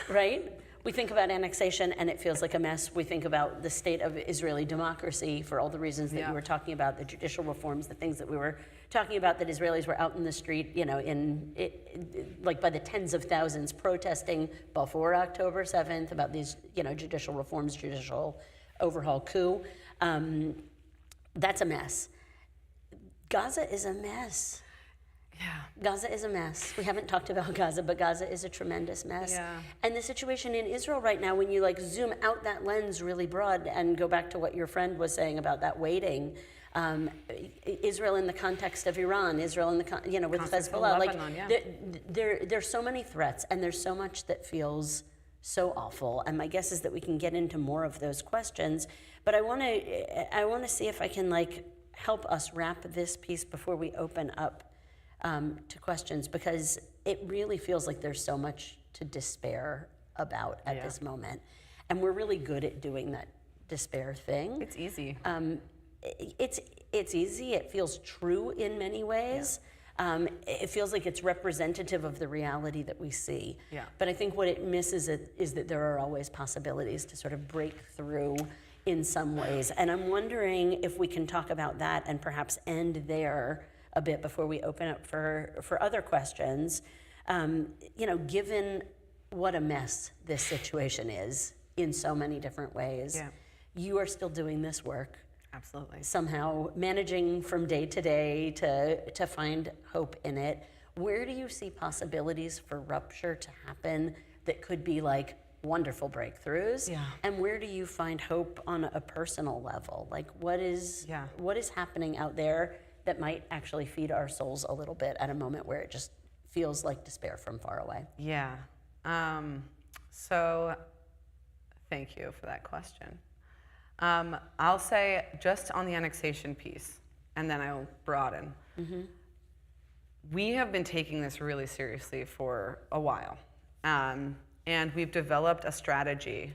Right? We think about annexation and it feels like a mess. We think about the state of Israeli democracy for all the reasons that you were talking about, the judicial reforms, the things that we were talking about, that Israelis were out in the street, by the tens of thousands protesting before October 7th about these, judicial reforms, judicial overhaul coup. That's a mess. Gaza is a mess. Yeah. Gaza is a mess. We haven't talked about Gaza, but Gaza is a tremendous mess. Yeah. And the situation in Israel right now, when you zoom out that lens really broad and go back to what your friend was saying about that waiting, Israel in the context of Iran, Israel in the with Hezbollah, Lebanon, there's so many threats, and there's so much that feels so awful. And my guess is that we can get into more of those questions. But I want to see if I can help us wrap this piece before we open up to questions, because it really feels like there's so much to despair about at this moment. And we're really good at doing that despair thing. It's easy. It's easy. It feels true in many ways. Yeah. It feels like it's representative of the reality that we see. Yeah. But I think what it misses is that there are always possibilities to sort of break through in some ways. And I'm wondering if we can talk about that and perhaps end there a bit before we open up for other questions. Given what a mess this situation is in so many different ways, you are still doing this work. Absolutely. Somehow managing from day to day to find hope in it. Where do you see possibilities for rupture to happen that could be wonderful breakthroughs? Yeah. And where do you find hope on a personal level? What is happening out there that might actually feed our souls a little bit at a moment where it just feels like despair from far away? Yeah. So thank you for that question. I'll say just on the annexation piece, and then I'll broaden. Mm-hmm. We have been taking this really seriously for a while. And we've developed a strategy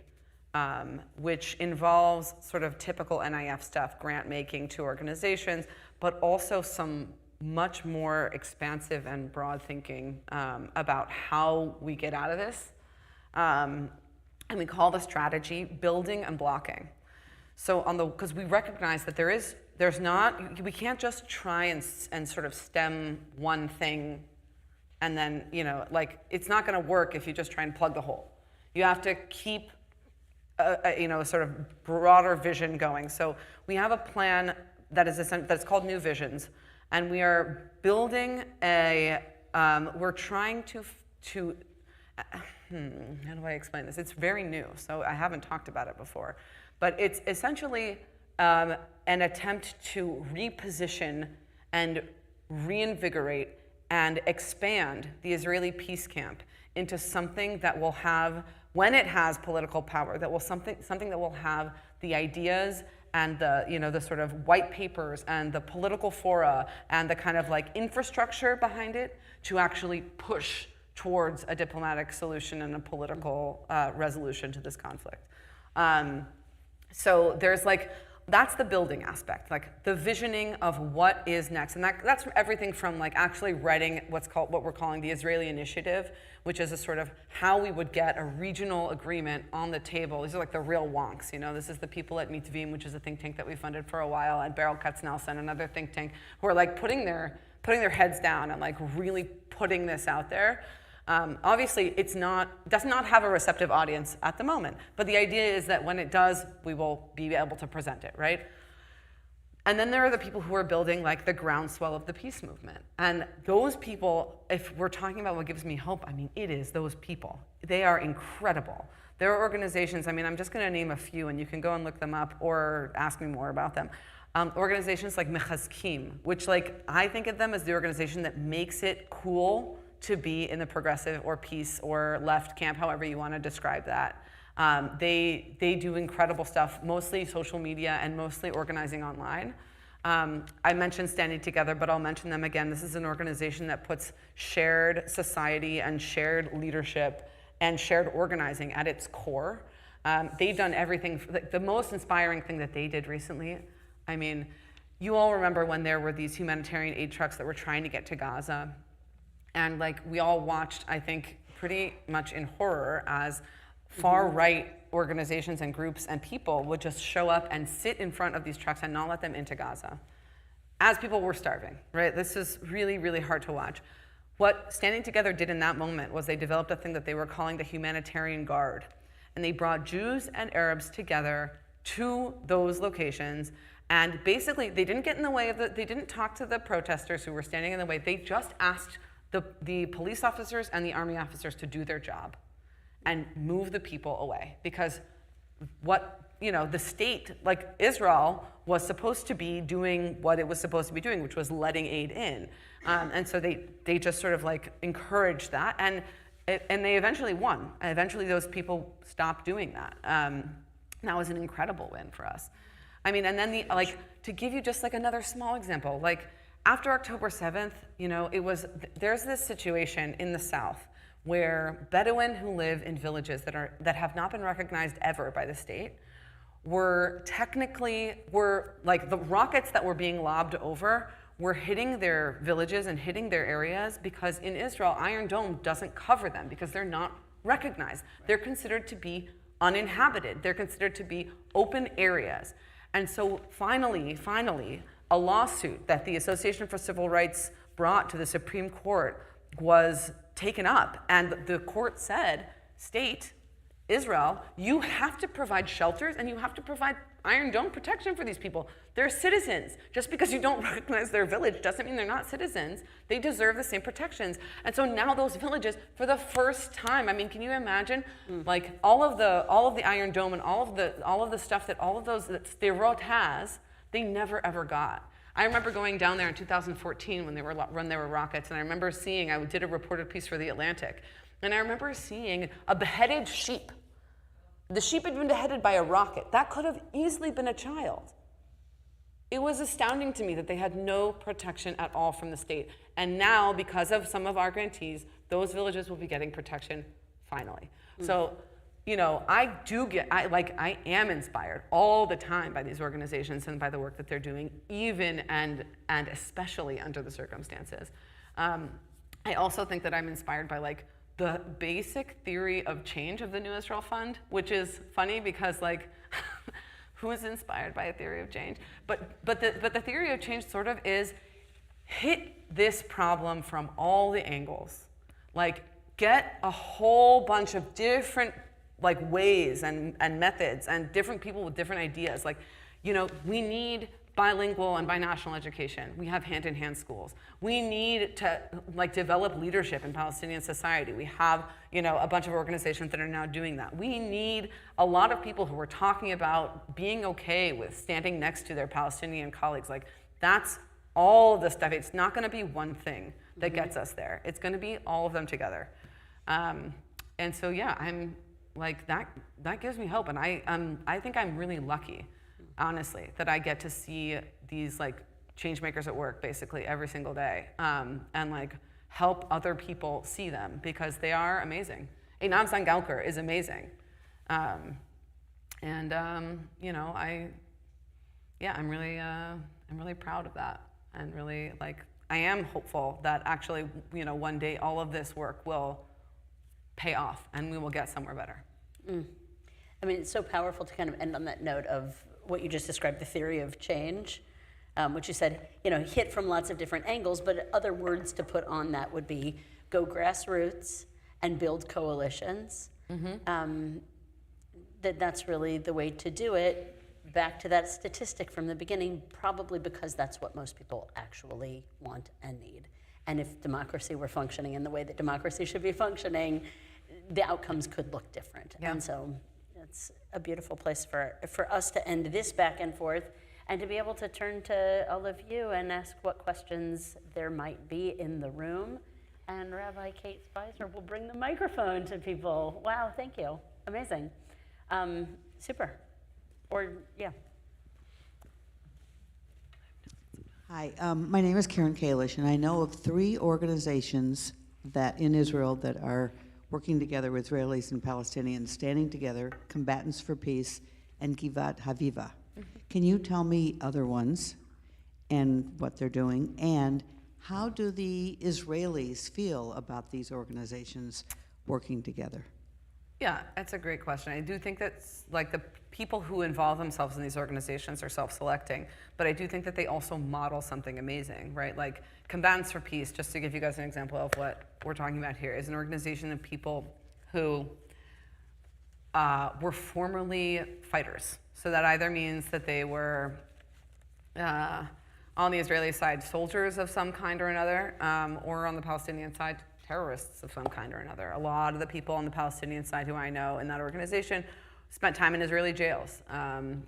which involves sort of typical NIF stuff, grant making to organizations, but also some much more expansive and broad thinking about how we get out of this. And we call the strategy building and blocking. So because we recognize that we can't just try and sort of stem one thing and then, it's not gonna work if you just try and plug the hole. You have to keep a sort of broader vision going. So we have a plan that's called New Visions, and we are building we're trying to how do I explain this? It's very new, so I haven't talked about it before. But it's essentially an attempt to reposition and reinvigorate and expand the Israeli peace camp into something that will have, when it has political power, something that will have the ideas and the sort of white papers and the political fora and the kind of infrastructure behind it to actually push towards a diplomatic solution and a political resolution to this conflict. So there's that's the building aspect, like the visioning of what is next. And that's everything from like actually writing what we're calling the Israeli Initiative, which is a sort of how we would get a regional agreement on the table. These are like the real wonks, you know. This is the people at Mitvim, which is a think tank that we funded for a while, and Beryl Katznelson, another think tank, who are like putting their heads down and like really putting this out there. Obviously, does not have a receptive audience at the moment, but the idea is that when it does, we will be able to present it, right? And then there are the people who are building like the groundswell of the peace movement. And those people, if we're talking about what gives me hope, I mean, it is those people. They are incredible. There are organizations, I mean, I'm just gonna name a few and you can go and look them up or ask me more about them. Organizations like Mechazkim, which like, I think of them as the organization that makes it cool to be in the progressive or peace or left camp, however you want to describe that. They do incredible stuff, mostly social media and mostly organizing online. I mentioned Standing Together, but I'll mention them again. This is an organization that puts shared society and shared leadership and shared organizing at its core. They've done everything. The most inspiring thing that they did recently, I mean, you all remember when there were these humanitarian aid trucks that were trying to get to Gaza. And like we all watched, I think, pretty much in horror as far-right organizations and groups and people would just show up and sit in front of these trucks and not let them into Gaza as people were starving, right? This is really, really hard to watch. What Standing Together did in that moment was they developed a thing that they were calling the Humanitarian Guard. And they brought Jews and Arabs together to those locations. And basically, they didn't get in the way of they didn't talk to the protesters who were standing in the way. They just asked the police officers and the army officers to do their job and move the people away, because the state, like Israel, was supposed to be doing what it was supposed to be doing, which was letting aid in, and so they just sort of like encouraged that, and they eventually won. Eventually, those people stopped doing that. That was an incredible win for us. I mean, and then to give you just like another small example, like. After October 7th, there's this situation in the South where Bedouin who live in villages that have not been recognized ever by the state were like the rockets that were being lobbed over were hitting their villages and hitting their areas because in Israel, Iron Dome doesn't cover them because they're not recognized. They're considered to be uninhabited. They're considered to be open areas. And so finally, a lawsuit that the Association for Civil Rights brought to the Supreme Court was taken up, and the court said, state, Israel, you have to provide shelters and you have to provide Iron Dome protection for these people. They're citizens. Just because you don't recognize their village doesn't mean they're not citizens. They deserve the same protections. And so now those villages, for the first time, I mean, can you imagine, like all of the Iron Dome and all of the stuff that all of those that Sderot has, they never ever got. I remember going down there in 2014 when there were rockets, and I remember seeing, I did a reported piece for The Atlantic, and I remember seeing a beheaded sheep. The sheep had been beheaded by a rocket. That could have easily been a child. It was astounding to me that they had no protection at all from the state. And now, because of some of our grantees, those villages will be getting protection finally. So, I am inspired all the time by these organizations and by the work that they're doing, even and especially under the circumstances. I also think that I'm inspired by like the basic theory of change of the New Israel Fund, which is funny because like, who is inspired by a theory of change? But the theory of change sort of is hit this problem from all the angles. Like get a whole bunch of different like ways and methods and different people with different ideas. Like, we need bilingual and binational education. We have hand-in-hand schools. We need to like develop leadership in Palestinian society. We have, a bunch of organizations that are now doing that. We need a lot of people who are talking about being okay with standing next to their Palestinian colleagues. Like that's all of the stuff. It's not gonna be one thing that gets us there. It's gonna be all of them together. And so, yeah, I'm like, that gives me hope. And I think I'm really lucky, honestly, that I get to see these like change makers at work basically every single day, and like help other people see them because they are amazing. Einam Zangalkar is amazing. yeah, I'm really proud of that, and really I am hopeful that actually, one day all of this work will pay off and we will get somewhere better. I mean, it's so powerful to kind of end on that note of what you just described, the theory of change, which you said, hit from lots of different angles, but other words to put on that would be go grassroots and build coalitions. That's really the way to do it. Back to that statistic from the beginning, probably because that's what most people actually want and need. And if democracy were functioning in the way that democracy should be functioning, the outcomes could look different. Yeah. And so it's a beautiful place for us to end this back and forth and to be able to turn to all of you and ask what questions there might be in the room. And Rabbi Kate Spicer will bring the microphone to people. Wow, thank you. Amazing. Super. Or, yeah. Hi, my name is Karen Kalish, and I know of 3 organizations that in Israel that are working together with Israelis and Palestinians, standing together, Combatants for Peace and Givat Haviva. Can you tell me other ones and what they're doing, and how do the Israelis feel about these organizations working together? Yeah, that's a great question. I do think that's the people who involve themselves in these organizations are self-selecting, but I do think that they also model something amazing, right? Like Combatants for Peace, just to give you guys an example of what we're talking about here, is an organization of people who were formerly fighters. So that either means that they were on the Israeli side soldiers of some kind or another, or on the Palestinian side terrorists of some kind or another. A lot of the people on the Palestinian side who I know in that organization spent time in Israeli jails.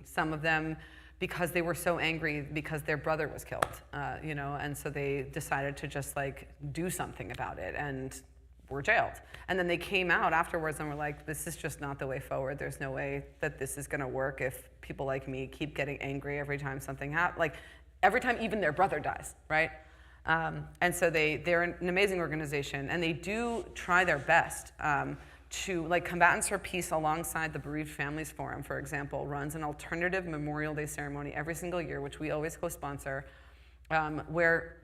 Some of them because they were so angry because their brother was killed, and so they decided to just do something about it and were jailed. And then they came out afterwards and were like, this is just not the way forward. There's no way that this is gonna work if people like me keep getting angry every time something happens, every time even their brother dies, right? And so they're an amazing organization, and they do try their best to, Combatants for Peace alongside the Bereaved Families Forum, for example, runs an alternative Memorial Day ceremony every single year, which we always co-sponsor, where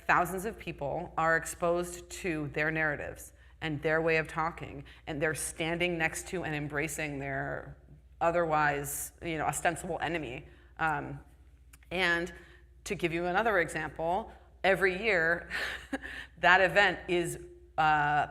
thousands of people are exposed to their narratives and their way of talking, and they're standing next to and embracing their otherwise, ostensible enemy. And to give you another example, every year, that event is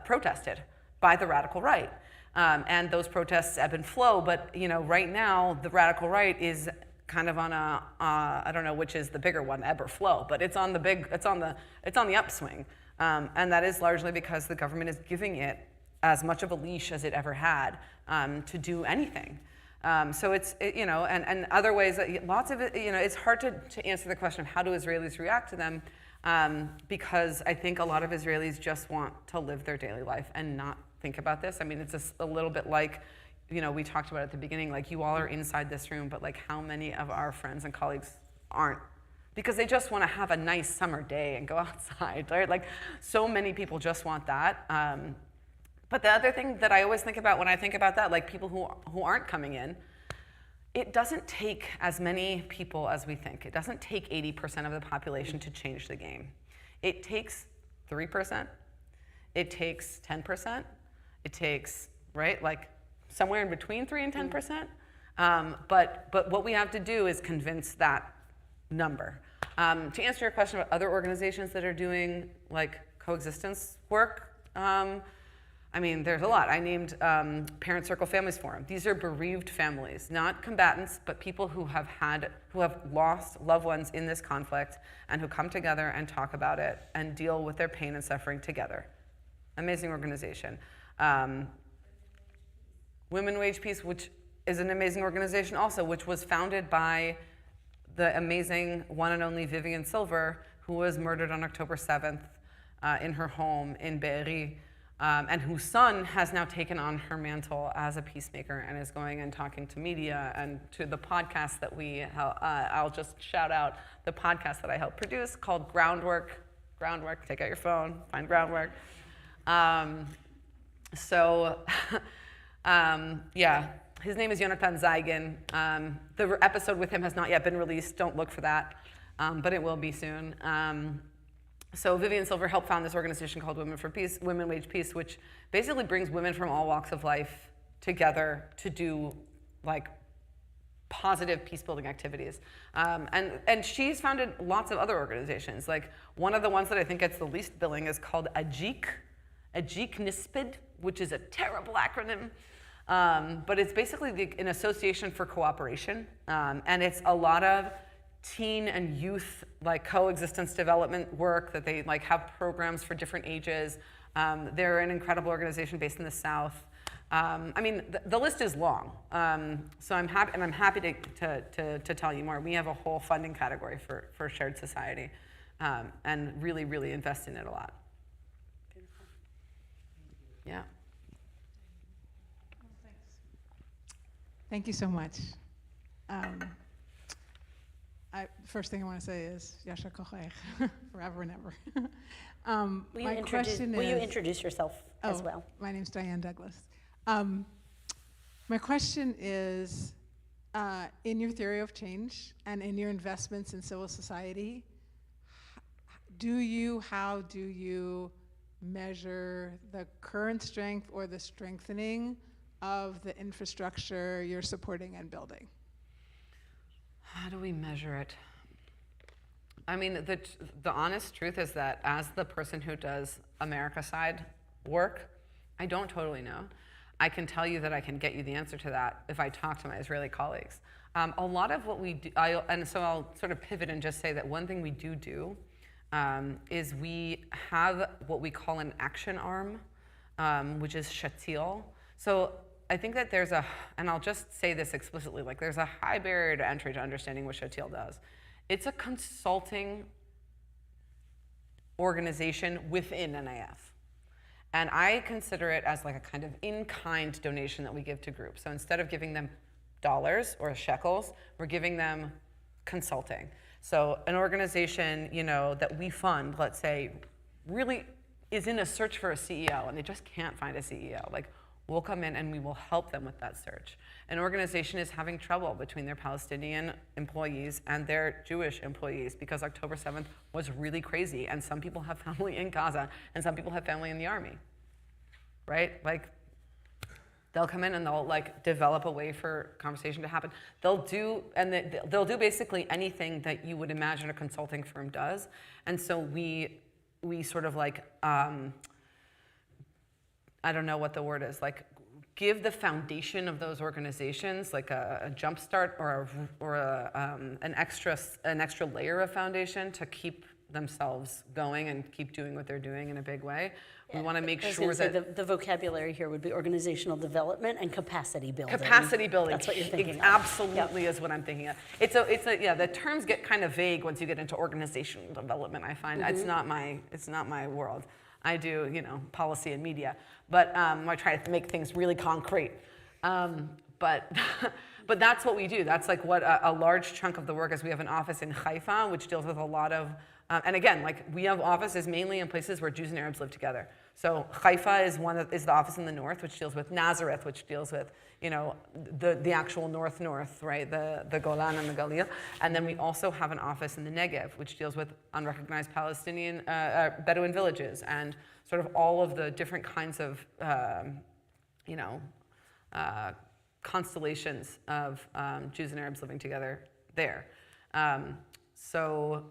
protested by the radical right. And those protests ebb and flow, but right now, the radical right is kind of on a, I don't know which is the bigger one, ebb or flow, but it's on the upswing. And that is largely because the government is giving it as much of a leash as it ever had to do anything. So it's, and other ways, lots of it, it's hard to answer the question of how do Israelis react to them, because I think a lot of Israelis just want to live their daily life and not think about this. I mean, it's a little bit we talked about at the beginning, you all are inside this room, but how many of our friends and colleagues aren't? Because they just want to have a nice summer day and go outside, right? So many people just want that. But the other thing that I always think about when I think about that, people who aren't coming in, it doesn't take as many people as we think. It doesn't take 80% of the population to change the game. It takes 3%. It takes 10%. It takes, right, somewhere in between 3 and 10%. But what we have to do is convince that number. To answer your question about other organizations that are doing coexistence work, I mean, there's a lot. I named Parent Circle Families Forum. These are bereaved families, not combatants, but people who have lost loved ones in this conflict and who come together and talk about it and deal with their pain and suffering together. Amazing organization. Women Wage Peace, which is an amazing organization also, which was founded by the amazing one and only Vivian Silver, who was murdered on October 7th in her home in Be'eri. And whose son has now taken on her mantle as a peacemaker and is going and talking to media and to the podcast that I'll just shout out the podcast that I helped produce called Groundwork. Groundwork, take out your phone, find Groundwork. Yeah, His name is Jonathan Zeigen. The episode with him has not yet been released. Don't look for that, but it will be soon. So Vivian Silver helped found this organization called Women for Peace, Women Wage Peace, which basically brings women from all walks of life together to do like positive peace building activities. And she's founded lots of other organizations. Like one of the ones that I think gets the least billing is called Ajik Nispid, which is a terrible acronym. But it's basically an association for cooperation. And it's a lot of teen and youth like coexistence development work that they like have programs for different ages. They're an incredible organization based in the South. I mean, the list is long. So I'm happy to tell you more. We have a whole funding category for shared society, and really, really invest in it a lot. Yeah. Thank you so much. First thing I want to say is Yasha Kochech, forever and ever. Will you introduce yourself as well? My name's Diane Douglas. My question is, in your theory of change and in your investments in civil society, how do you measure the current strength or the strengthening of the infrastructure you're supporting and building? How do we measure it? I mean, the honest truth is that as the person who does America side work, I don't totally know. I can tell you that I can get you the answer to that if I talk to my Israeli colleagues. A lot of what we do, and so I'll sort of pivot and just say that one thing we do is we have what we call an action arm, which is shatil. So I think that there's and I'll just say this explicitly, like there's a high barrier to entry to understanding what shatil does. It's a consulting organization within NAF. And I consider it as like a kind of in-kind donation that we give to groups. So instead of giving them dollars or shekels, we're giving them consulting. So an organization, that we fund, let's say, really is in a search for a CEO and they just can't find a CEO. Like, we'll come in and we will help them with that search. An organization is having trouble between their Palestinian employees and their Jewish employees because October 7th was really crazy and some people have family in Gaza and some people have family in the army, right? Like, they'll come in and they'll like develop a way for conversation to happen. They'll do basically anything that you would imagine a consulting firm does. And so we sort of like, I don't know what the word is, like give the foundation of those organizations like a jump start or an extra layer of foundation to keep themselves going and keep doing what they're doing in a big way. We want to make sure that the vocabulary here would be organizational development and capacity building. Capacity building. That's what you're thinking. Absolutely is what I'm thinking of. The terms get kind of vague once you get into organizational development. I find it's not my world. I do, policy and media, but I try to make things really concrete. But that's what we do. That's like what a large chunk of the work is. We have an office in Haifa, which deals with a lot of, and again, like we have offices mainly in places where Jews and Arabs live together. So Haifa is the office in the north, which deals with Nazareth, which deals with, the actual north, right? The Golan and the Galil. And then we also have an office in the Negev, which deals with unrecognized Palestinian Bedouin villages and sort of all of the different kinds of, constellations of Jews and Arabs living together there. So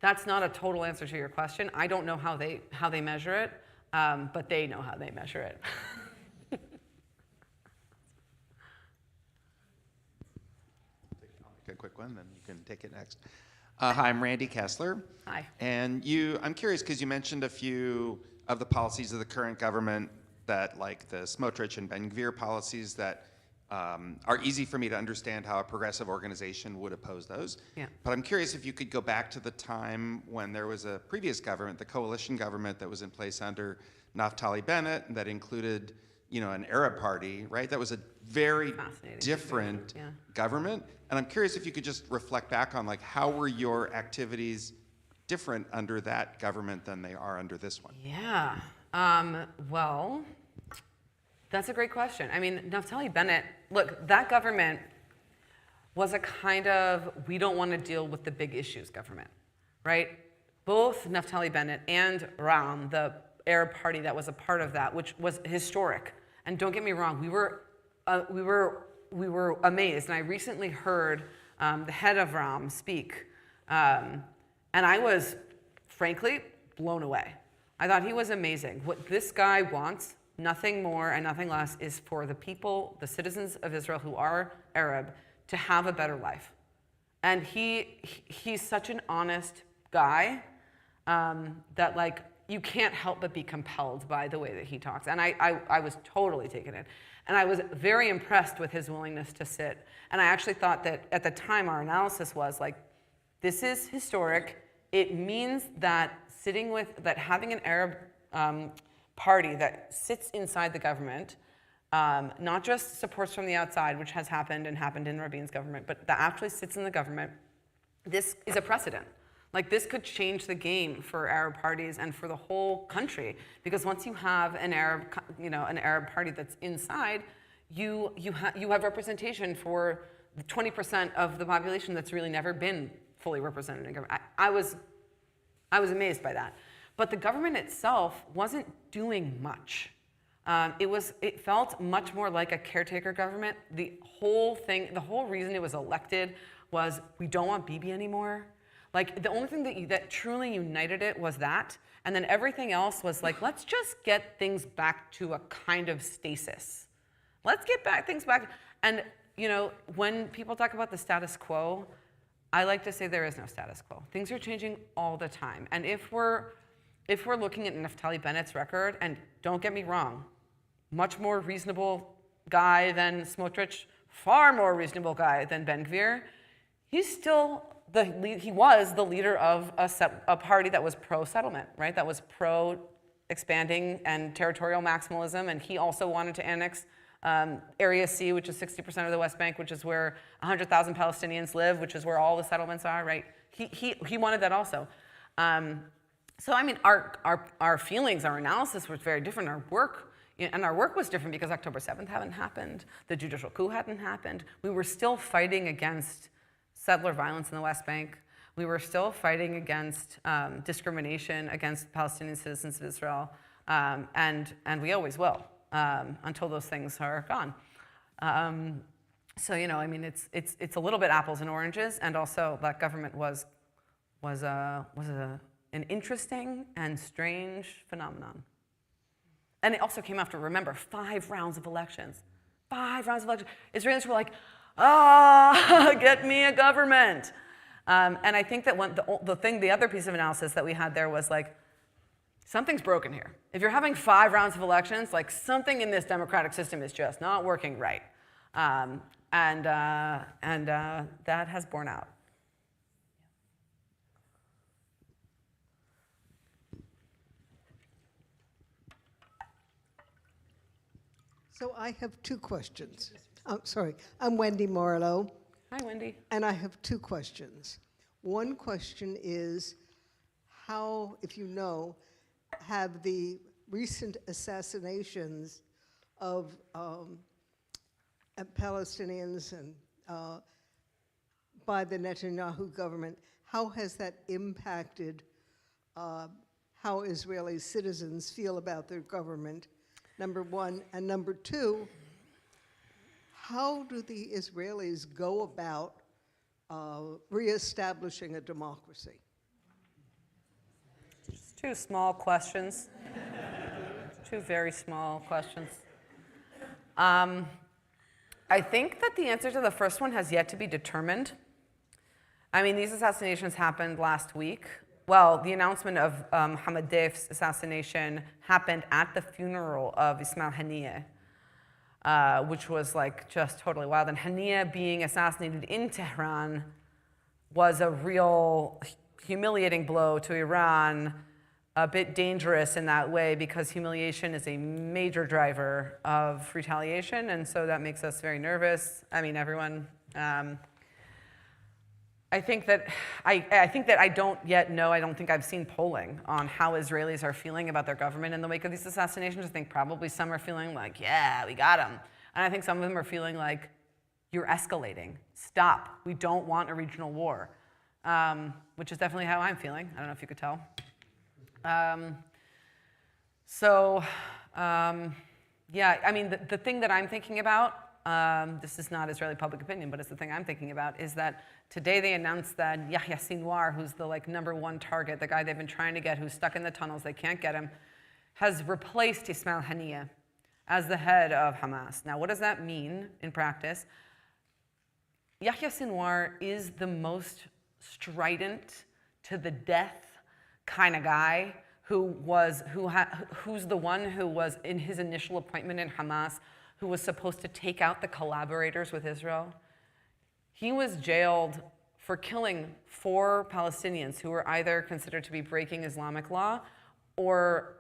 that's not a total answer to your question. I don't know how they measure it, but they know how they measure it. A quick one, then you can take it next. Hi, I'm Randy Kessler. Hi. And I'm curious because you mentioned a few of the policies of the current government that, like the Smotrich and Ben-Gvir policies that are easy for me to understand how a progressive organization would oppose those. Yeah. But I'm curious if you could go back to the time when there was a previous government, the coalition government that was in place under Naftali Bennett, that included, an Arab party, right? That was a very different government. And I'm curious if you could just reflect back on, like, how were your activities different under that government than they are under this one? Yeah. Well, That's a great question. I mean, Naftali Bennett, look, that government was a kind of, we don't want to deal with the big issues government, right? Both Naftali Bennett and Ram, the Arab party that was a part of that, which was historic. And don't get me wrong, we were amazed. And I recently heard the head of Ram speak, and I was, frankly, blown away. I thought he was amazing. What this guy wants, nothing more and nothing less, is for the people, the citizens of Israel who are Arab, to have a better life. And he's such an honest guy that, like, you can't help but be compelled by the way that he talks. And I was totally taken in. And I was very impressed with his willingness to sit. And I actually thought that at the time our analysis was like, this is historic. It means that having an Arab party that sits inside the government, not just supports from the outside, which has happened and happened in Rabin's government, but that actually sits in the government, this is a precedent. Like, this could change the game for Arab parties and for the whole country, because once you have an Arab party that's inside, you have representation for the 20% of the population that's really never been fully represented in government. I was amazed by that. But the government itself wasn't doing much. It felt much more like a caretaker government. The whole reason it was elected was, we don't want Bibi anymore. Like, the only thing that truly united it was that, and then everything else was like, let's just get things back to a kind of stasis. Let's get things back. And, you know, when people talk about the status quo, I like to say there is no status quo. Things are changing all the time. And if we're looking at Naftali Bennett's record, and don't get me wrong, much more reasonable guy than Smotrich, far more reasonable guy than Ben-Gvir, he was the leader of a party that was pro-settlement, right? That was pro-expanding and territorial maximalism, and he also wanted to annex Area C, which is 60% of the West Bank, which is where 100,000 Palestinians live, which is where all the settlements are, right? He wanted that also. So I mean, our feelings, our analysis was very different. Our work was different because October 7th hadn't happened. The judicial coup hadn't happened. We were still fighting against settler violence in the West Bank. We were still fighting against discrimination against Palestinian citizens of Israel, and we always will until those things are gone. So, you know, I mean, it's a little bit apples and oranges, and also that government was an interesting and strange phenomenon. And it also came after, remember, 5 rounds of elections. 5 rounds of elections. Israelis were like, get me a government. And I think that the other piece of analysis that we had there was like, something's broken here. If you're having 5 rounds of elections, like, something in this democratic system is just not working right. And that has borne out. So I have 2 questions. Oh, sorry, I'm Wendy Marlowe. Hi, Wendy. And I have 2 questions. One question is, how, if you know, have the recent assassinations of Palestinians and by the Netanyahu government, how has that impacted how Israeli citizens feel about their government? Number 1. And number 2, how do the Israelis go about reestablishing a democracy? 2 small questions. 2 very small questions. I think that the answer to the first one has yet to be determined. I mean, these assassinations happened last week. Well, the announcement of Hamad Deif's assassination happened at the funeral of Ismail Haniyeh, which was like just totally wild. And Haniyeh being assassinated in Tehran was a real humiliating blow to Iran, a bit dangerous in that way because humiliation is a major driver of retaliation, and so that makes us very nervous. I mean, everyone. I think that I don't yet know. I don't think I've seen polling on how Israelis are feeling about their government in the wake of these assassinations. I think probably some are feeling like, yeah, we got them. And I think some of them are feeling like, you're escalating. Stop. We don't want a regional war, which is definitely how I'm feeling. I don't know if you could tell. Yeah, I mean, the thing that I'm thinking about, this is not Israeli public opinion, but it's the thing I'm thinking about, is that today they announced that Yahya Sinwar, who's the #1 target, the guy they've been trying to get, who's stuck in the tunnels, they can't get him, has replaced Ismail Haniyeh as the head of Hamas. Now, what does that mean in practice? Yahya Sinwar is the most strident, to the death kind of guy who's the one who was in his initial appointment in Hamas, who was supposed to take out the collaborators with Israel. He was jailed for killing 4 Palestinians who were either considered to be breaking Islamic law or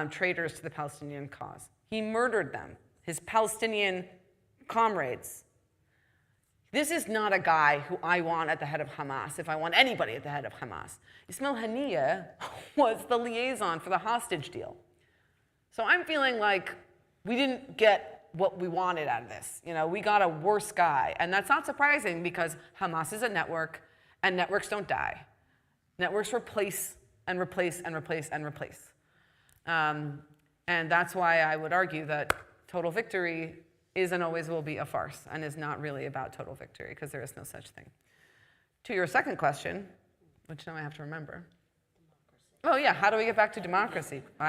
traitors to the Palestinian cause. He murdered them, his Palestinian comrades. This is not a guy who I want at the head of Hamas, if I want anybody at the head of Hamas. Ismail Haniyeh was the liaison for the hostage deal. So I'm feeling like we didn't get what we wanted out of this. You know, we got a worse guy. And that's not surprising because Hamas is a network, and networks don't die. Networks replace and replace and replace and replace. And that's why I would argue that total victory is and always will be a farce and is not really about total victory, because there is no such thing. To your second question, which now I have to remember. Oh yeah, how do we get back to democracy? The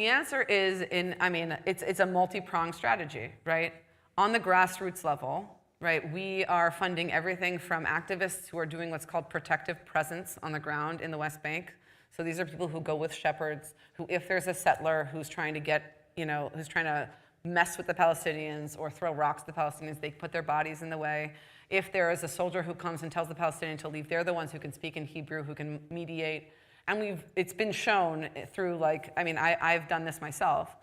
answer is it's a multi-pronged strategy, right? On the grassroots level, right, we are funding everything from activists who are doing what's called protective presence on the ground in the West Bank. So these are people who go with shepherds, who, if there's a settler who's trying to mess with the Palestinians or throw rocks at the Palestinians, they put their bodies in the way. If there is a soldier who comes and tells the Palestinian to leave, they're the ones who can speak in Hebrew, who can mediate. And it's been shown through, I've done this myself,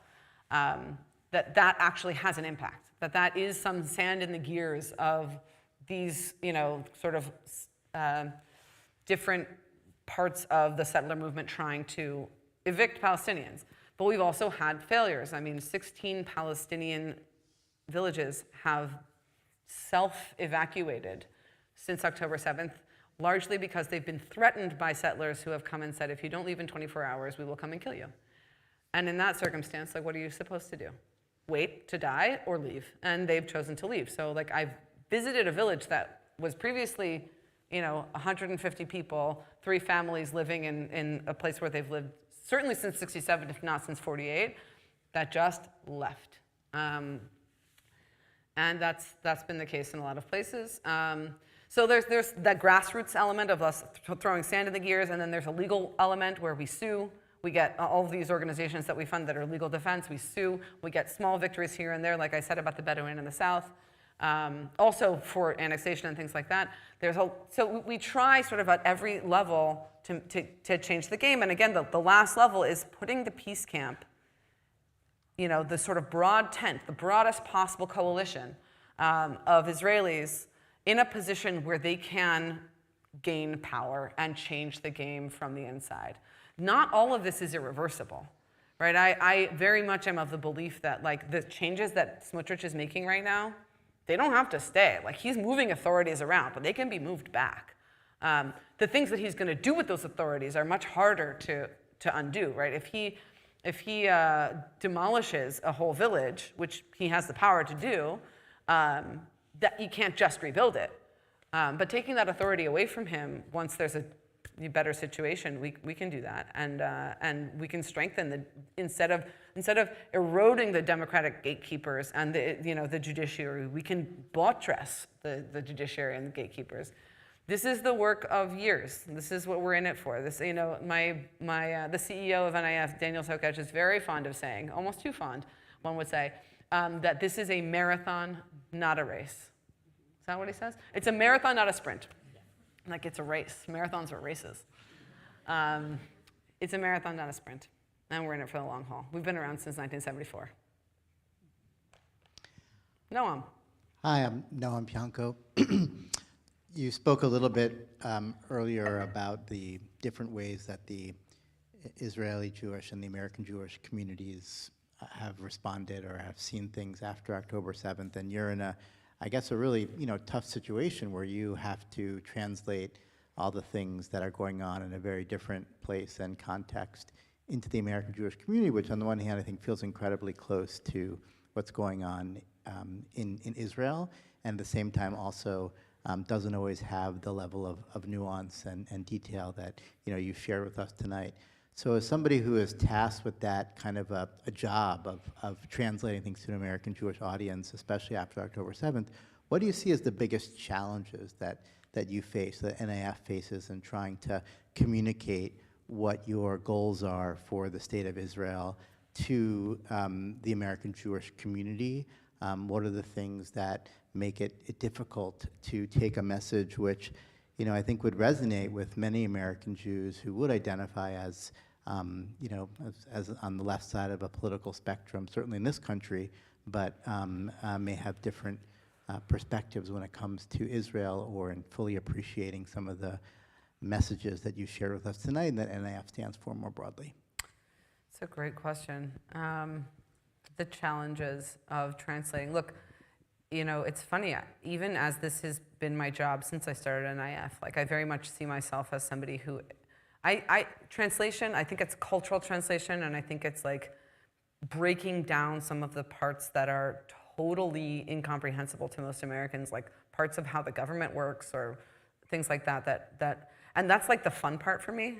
that actually has an impact, that is some sand in the gears of these, different parts of the settler movement trying to evict Palestinians. But we've also had failures. 16 Palestinian villages have self-evacuated since October 7th, largely because they've been threatened by settlers who have come and said, if you don't leave in 24 hours, we will come and kill you. And in that circumstance, what are you supposed to do? Wait to die or leave? And they've chosen to leave. So I've visited a village that was previously 150 people, 3 families living in a place where they've lived certainly since 67, if not since 48, that just left. And that's been the case in a lot of places. So there's that grassroots element of us throwing sand in the gears, and then there's a legal element where we sue. We get all of these organizations that we fund that are legal defense, we sue. We get small victories here and there, like I said about the Bedouin in the South. Also for annexation and things like that. So we try sort of at every level to change the game. And again, the last level is putting the peace camp, the sort of broad tent, the broadest possible coalition of Israelis in a position where they can gain power and change the game from the inside. Not all of this is irreversible, right? I very much am of the belief that the changes that Smotrich is making right now, they don't have to stay. He's moving authorities around, but they can be moved back. The things that he's going to do with those authorities are much harder to undo, right? If he demolishes a whole village, which he has the power to do, that you can't just rebuild it. But taking that authority away from him once there's a better situation, we can do that, and we can strengthen instead of eroding the democratic gatekeepers and the judiciary, we can buttress the judiciary and the gatekeepers. This is the work of years. This is what we're in it for. This, the CEO of NIF, Daniel Sokach, is very fond of saying, almost too fond, one would say, that this is a marathon, not a race. Is that what he says? It's a marathon, not a sprint. It's a race. Marathons are races. It's a marathon, not a sprint. And we're in it for the long haul. We've been around since 1974. Noam. Hi, I'm Noam Pianco. You spoke a little bit earlier about the different ways that the Israeli Jewish and the American Jewish communities have responded or have seen things after October 7th, and you're in I guess, a really tough situation where you have to translate all the things that are going on in a very different place and context into the American Jewish community, which on the one hand I think feels incredibly close to what's going on in Israel, and at the same time also doesn't always have the level of nuance and detail that you've shared with us tonight. So as somebody who is tasked with that kind of a job of translating things to an American Jewish audience, especially after October 7th, what do you see as the biggest challenges that you face, that NAF faces, in trying to communicate what your goals are for the State of Israel to the American Jewish community? What are the things that make it difficult to take a message which, I think would resonate with many American Jews who would identify as, as on the left side of a political spectrum, certainly in this country, but may have different perspectives when it comes to Israel, or in fully appreciating some of the messages that you shared with us tonight and that NAF stands for more broadly? It's a great question. The challenges of translating. Look, it's funny, even as this has been my job since I started NIF, I very much see myself as somebody who, translation, I think it's cultural translation, and I think it's breaking down some of the parts that are totally incomprehensible to most Americans, like parts of how the government works or things like that, and that's the fun part for me.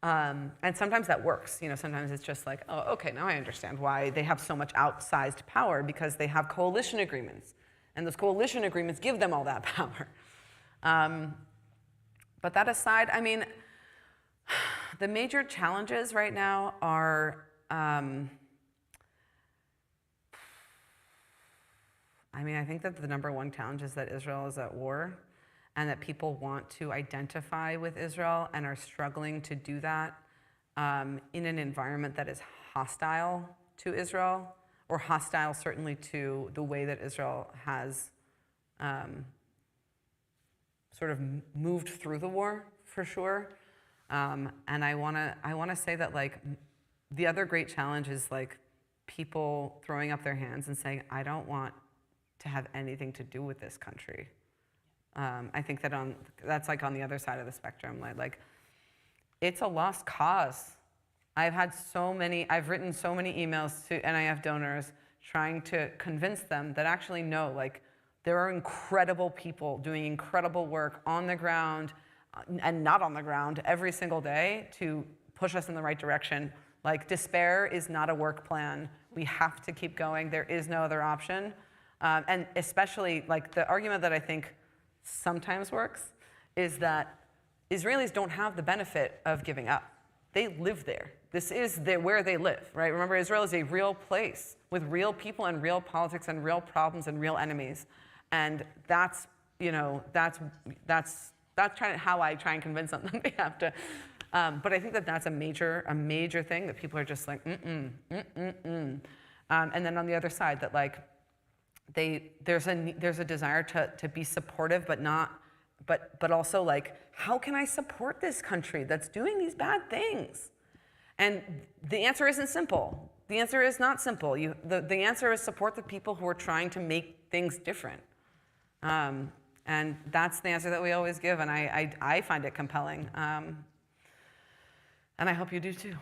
And sometimes that works. Sometimes it's just oh, okay, now I understand why they have so much outsized power, because they have coalition agreements. And those coalition agreements give them all that power. But that aside, the major challenges right now are, I think that the number one challenge is that Israel is at war, and that people want to identify with Israel and are struggling to do that in an environment that is hostile to Israel, or hostile certainly to the way that Israel has sort of moved through the war, for sure. And I wanna say that the other great challenge is people throwing up their hands and saying, I don't want to have anything to do with this country. I think that that's on the other side of the spectrum. It's a lost cause. I've written so many emails to NIF donors trying to convince them that actually no, there are incredible people doing incredible work on the ground and not on the ground every single day to push us in the right direction. Despair is not a work plan. We have to keep going. There is no other option. And especially the argument that I think sometimes works is that Israelis don't have the benefit of giving up. They live there. This is where they live, right? Remember, Israel is a real place with real people and real politics and real problems and real enemies. And that's how I try and convince them that they have to. But I think that that's a major thing that people are just and then on the other side, that there's a desire to be supportive, but also how can I support this country that's doing these bad things? And the answer isn't simple. The answer is not simple. The answer is support the people who are trying to make things different. And that's the answer that we always give, and I find it compelling. And I hope you do too.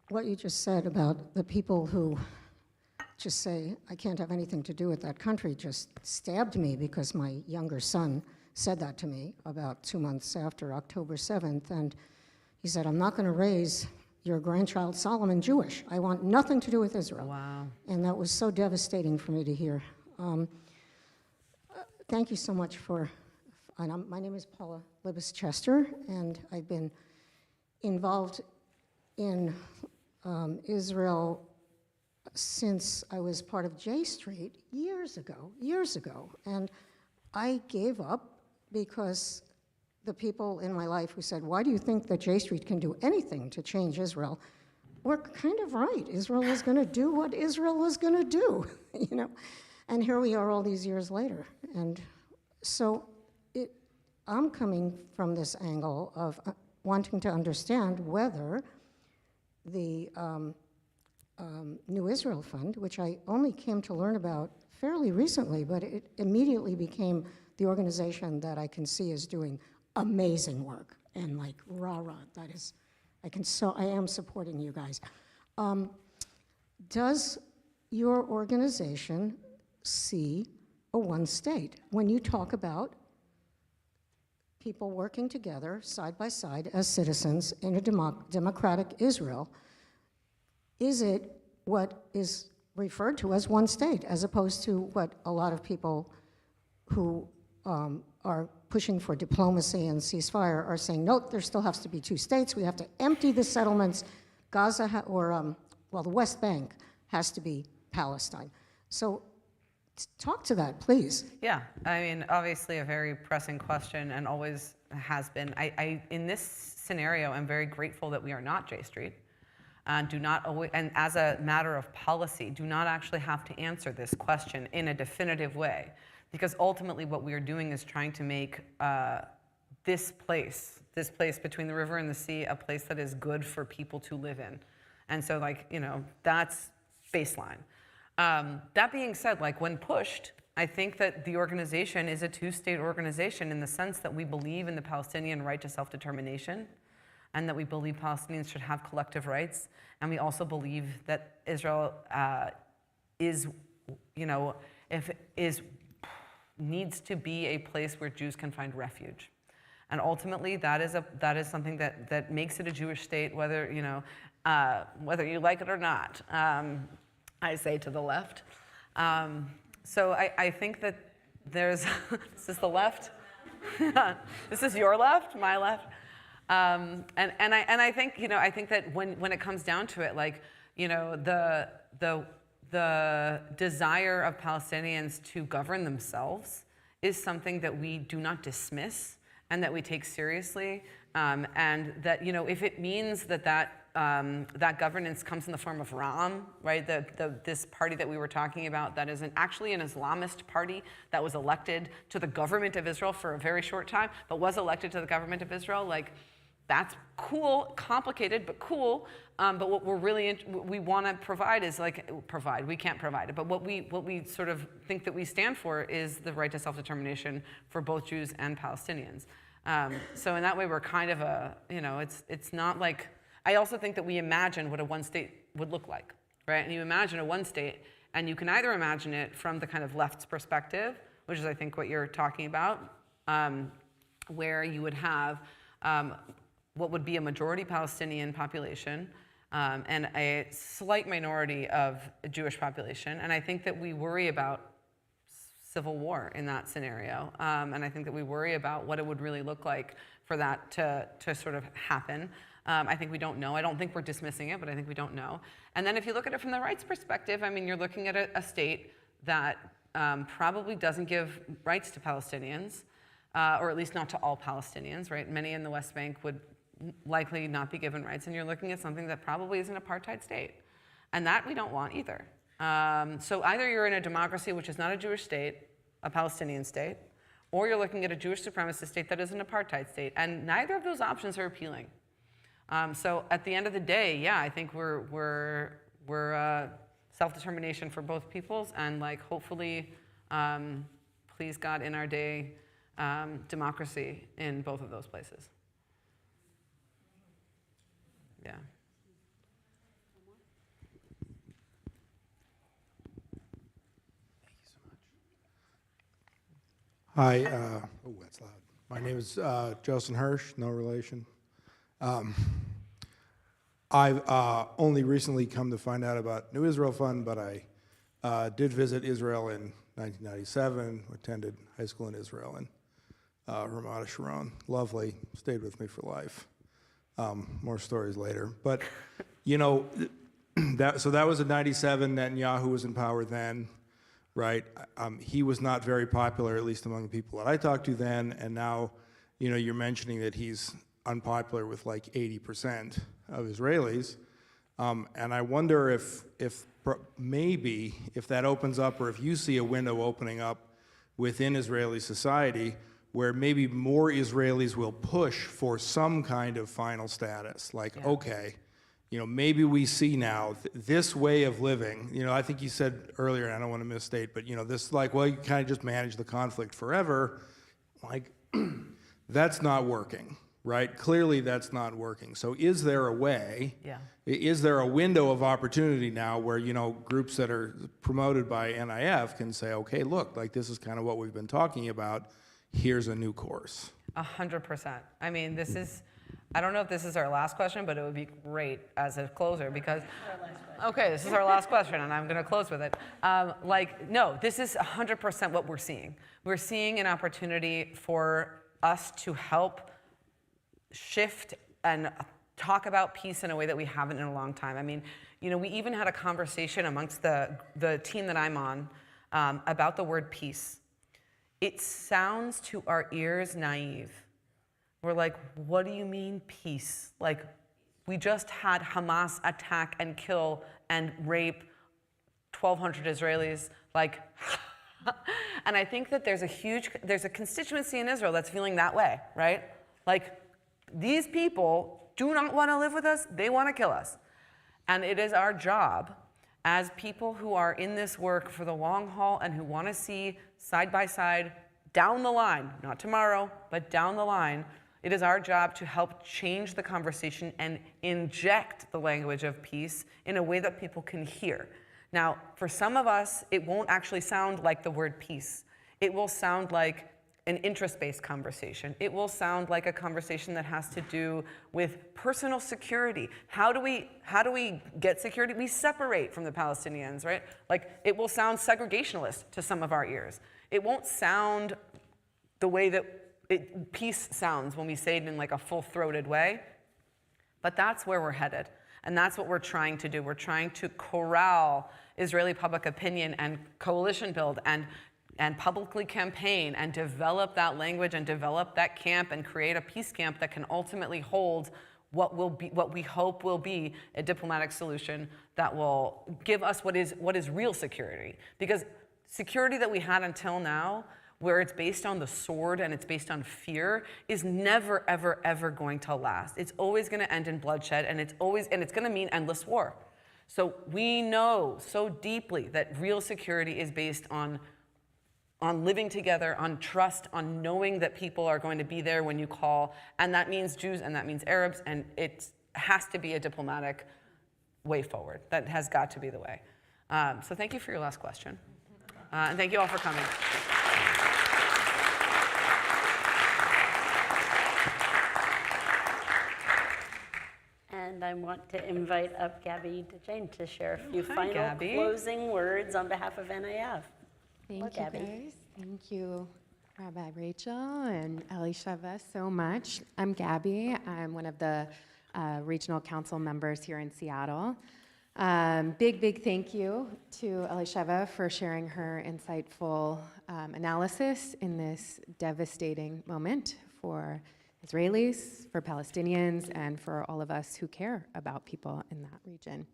What you just said about the people who just say, I can't have anything to do with that country, just stabbed me, because my younger son said that to me about 2 months after October 7th. And he said, I'm not going to raise your grandchild Solomon Jewish. I want nothing to do with Israel. Wow. And that was so devastating for me to hear. Thank you so much my name is Paula Libis-Chester, and I've been involved in Israel since I was part of J Street years ago. And I gave up because the people in my life who said, why do you think that J Street can do anything to change Israel, were kind of right. Israel was going to do what Israel was going to do, you know? And here we are all these years later. And so I'm coming from this angle of wanting to understand whether the New Israel Fund, which I only came to learn about fairly recently, but it immediately became the organization that I can see is doing amazing work, and like rah-rah, that is, I am supporting you guys. Does your organization see a one state? When you talk about people working together side by side as citizens in a democratic Israel, is it what is referred to as one state, as opposed to what a lot of people who are pushing for diplomacy and ceasefire are saying, no, there still has to be two states, we have to empty the settlements, Gaza, the West Bank has to be Palestine. So talk to that, please. Yeah, I mean, obviously a very pressing question and always has been. I in this scenario, I'm very grateful that we are not J Street. And as a matter of policy, do not actually have to answer this question in a definitive way. Because ultimately what we are doing is trying to make this place between the river and the sea, a place that is good for people to live in. And so, like, you know, that's baseline. That being said, like, when pushed, I think that the organization is a two-state organization in the sense that we believe in the Palestinian right to self-determination, and that we believe Palestinians should have collective rights, and we also believe that Israel needs to be a place where Jews can find refuge. And ultimately, that is something that makes it a Jewish state, whether you like it or not. I say to the left. So I think that there's, this is the left. This is your left, my left. And I think, you know, I think that when it comes down to it, like, you know, the desire of Palestinians to govern themselves is something that we do not dismiss and that we take seriously, and that, you know, if it means that governance comes in the form of Ram, right? This party that we were talking about, that is actually an Islamist party that was elected to the government of Israel for a very short time, but was elected to the government of Israel. Like, that's cool, complicated, but cool. But what we want to provide is we can't provide it, but what we sort of think that we stand for is the right to self-determination for both Jews and Palestinians. So in that way, we're kind of it's not like, I also think that we imagine what a one state would look like, right? And you imagine a one state, and you can either imagine it from the kind of left's perspective, which is I think what you're talking about, where you would have what would be a majority Palestinian population and a slight minority of a Jewish population. And I think that we worry about civil war in that scenario. And I think that we worry about what it would really look like for that to sort of happen. I think we don't know. I don't think we're dismissing it, but I think we don't know. And then if you look at it from the rights perspective, I mean, you're looking at a state that probably doesn't give rights to Palestinians, or at least not to all Palestinians, right? Many in the West Bank would likely not be given rights, and you're looking at something that probably is an apartheid state. And that we don't want either. So either you're in a democracy which is not a Jewish state, a Palestinian state, or you're looking at a Jewish supremacist state that is an apartheid state, and neither of those options are appealing. So at the end of the day, yeah, I think we're self-determination for both peoples, and like hopefully, please God, in our day, democracy in both of those places. Yeah. Hi, that's loud. My name is Joseph Hirsch, no relation. I've only recently come to find out about New Israel Fund, but I did visit Israel in 1997, attended high school in Israel, and Ramat Sharon, lovely, stayed with me for life. More stories later. But, you know, that was in 97, Netanyahu was in power then. right? He was not very popular, at least among the people that I talked to then, and now, you're mentioning that he's unpopular with like 80% of Israelis. And I wonder if maybe if that opens up, or if you see a window opening up within Israeli society where maybe more Israelis will push for some kind of final status, like, okay, maybe we see now this way of living. I think you said earlier, and I don't want to misstate, but this, like, well, you kind of just manage the conflict forever. Like, that's not working, right? Clearly that's not working. So is there a way, is there a window of opportunity now where, groups that are promoted by NIF can say, okay, look, like, this is kind of what we've been talking about, here's a new course? 100%. I mean, I don't know if this is our last question, but it would be great as a closer because, okay, this is our last question and I'm gonna close with it. No, this is 100% what we're seeing. We're seeing an opportunity for us to help shift and talk about peace in a way that we haven't in a long time. I mean, we even had a conversation amongst the team that I'm on about the word peace. It sounds to our ears naive. We're like, what do you mean peace? Like, we just had Hamas attack and kill and rape 1,200 Israelis. Like, and I think that there's a constituency in Israel that's feeling that way, right? Like, these people do not want to live with us, they want to kill us. And it is our job as people who are in this work for the long haul and who want to see side by side down the line, not tomorrow, but down the line, it is our job to help change the conversation and inject the language of peace in a way that people can hear. Now, for some of us, it won't actually sound like the word peace. It will sound like an interest-based conversation. It will sound like a conversation that has to do with personal security. How do we get security? We separate from the Palestinians, right? Like, it will sound segregationalist to some of our ears. It won't sound the way that peace sounds when we say it in like a full-throated way, but that's where we're headed. And that's what we're trying to do. We're trying to corral Israeli public opinion and coalition build and publicly campaign and develop that language and develop that camp and create a peace camp that can ultimately hold what we hope will be a diplomatic solution that will give us what is real security. Because security that we had until now, where it's based on the sword and it's based on fear, is never, ever, ever going to last. It's always going to end in bloodshed, and it's going to mean endless war. So we know so deeply that real security is based on living together, on trust, on knowing that people are going to be there when you call, and that means Jews and that means Arabs, and it has to be a diplomatic way forward. That has got to be the way. So thank you for your last question, and thank you all for coming. And I want to invite up Gabby DeJane to share a few final Gabby. closing words on behalf of NIF. Thank you, Gabby. guys. Thank you, Rabbi Rachel and Elisheva, so much. I'm Gabby. I'm one of the regional council members here in Seattle. Big thank you to Elisheva for sharing her insightful analysis in this devastating moment for Israelis, for Palestinians, and for all of us who care about people in that region.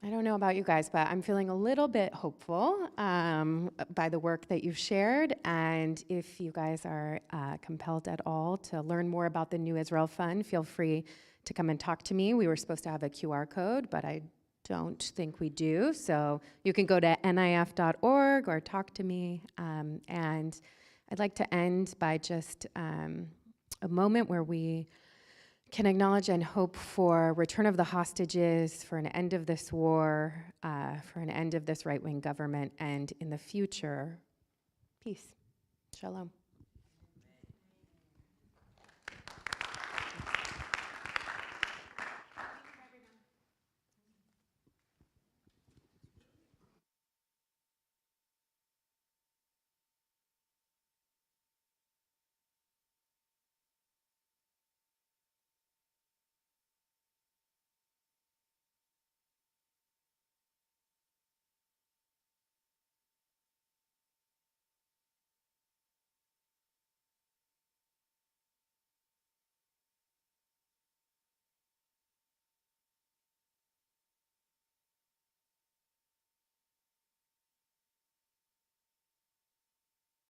I don't know about you guys, but I'm feeling a little bit hopeful by the work that you've shared. And if you guys are compelled at all to learn more about the New Israel Fund, feel free to come and talk to me. We were supposed to have a QR code, but I don't think we do. So you can go to nif.org or talk to me. And I'd like to end by just a moment where we can acknowledge and hope for return of the hostages, for an end of this war, for an end of this right-wing government, and in the future, peace. Shalom.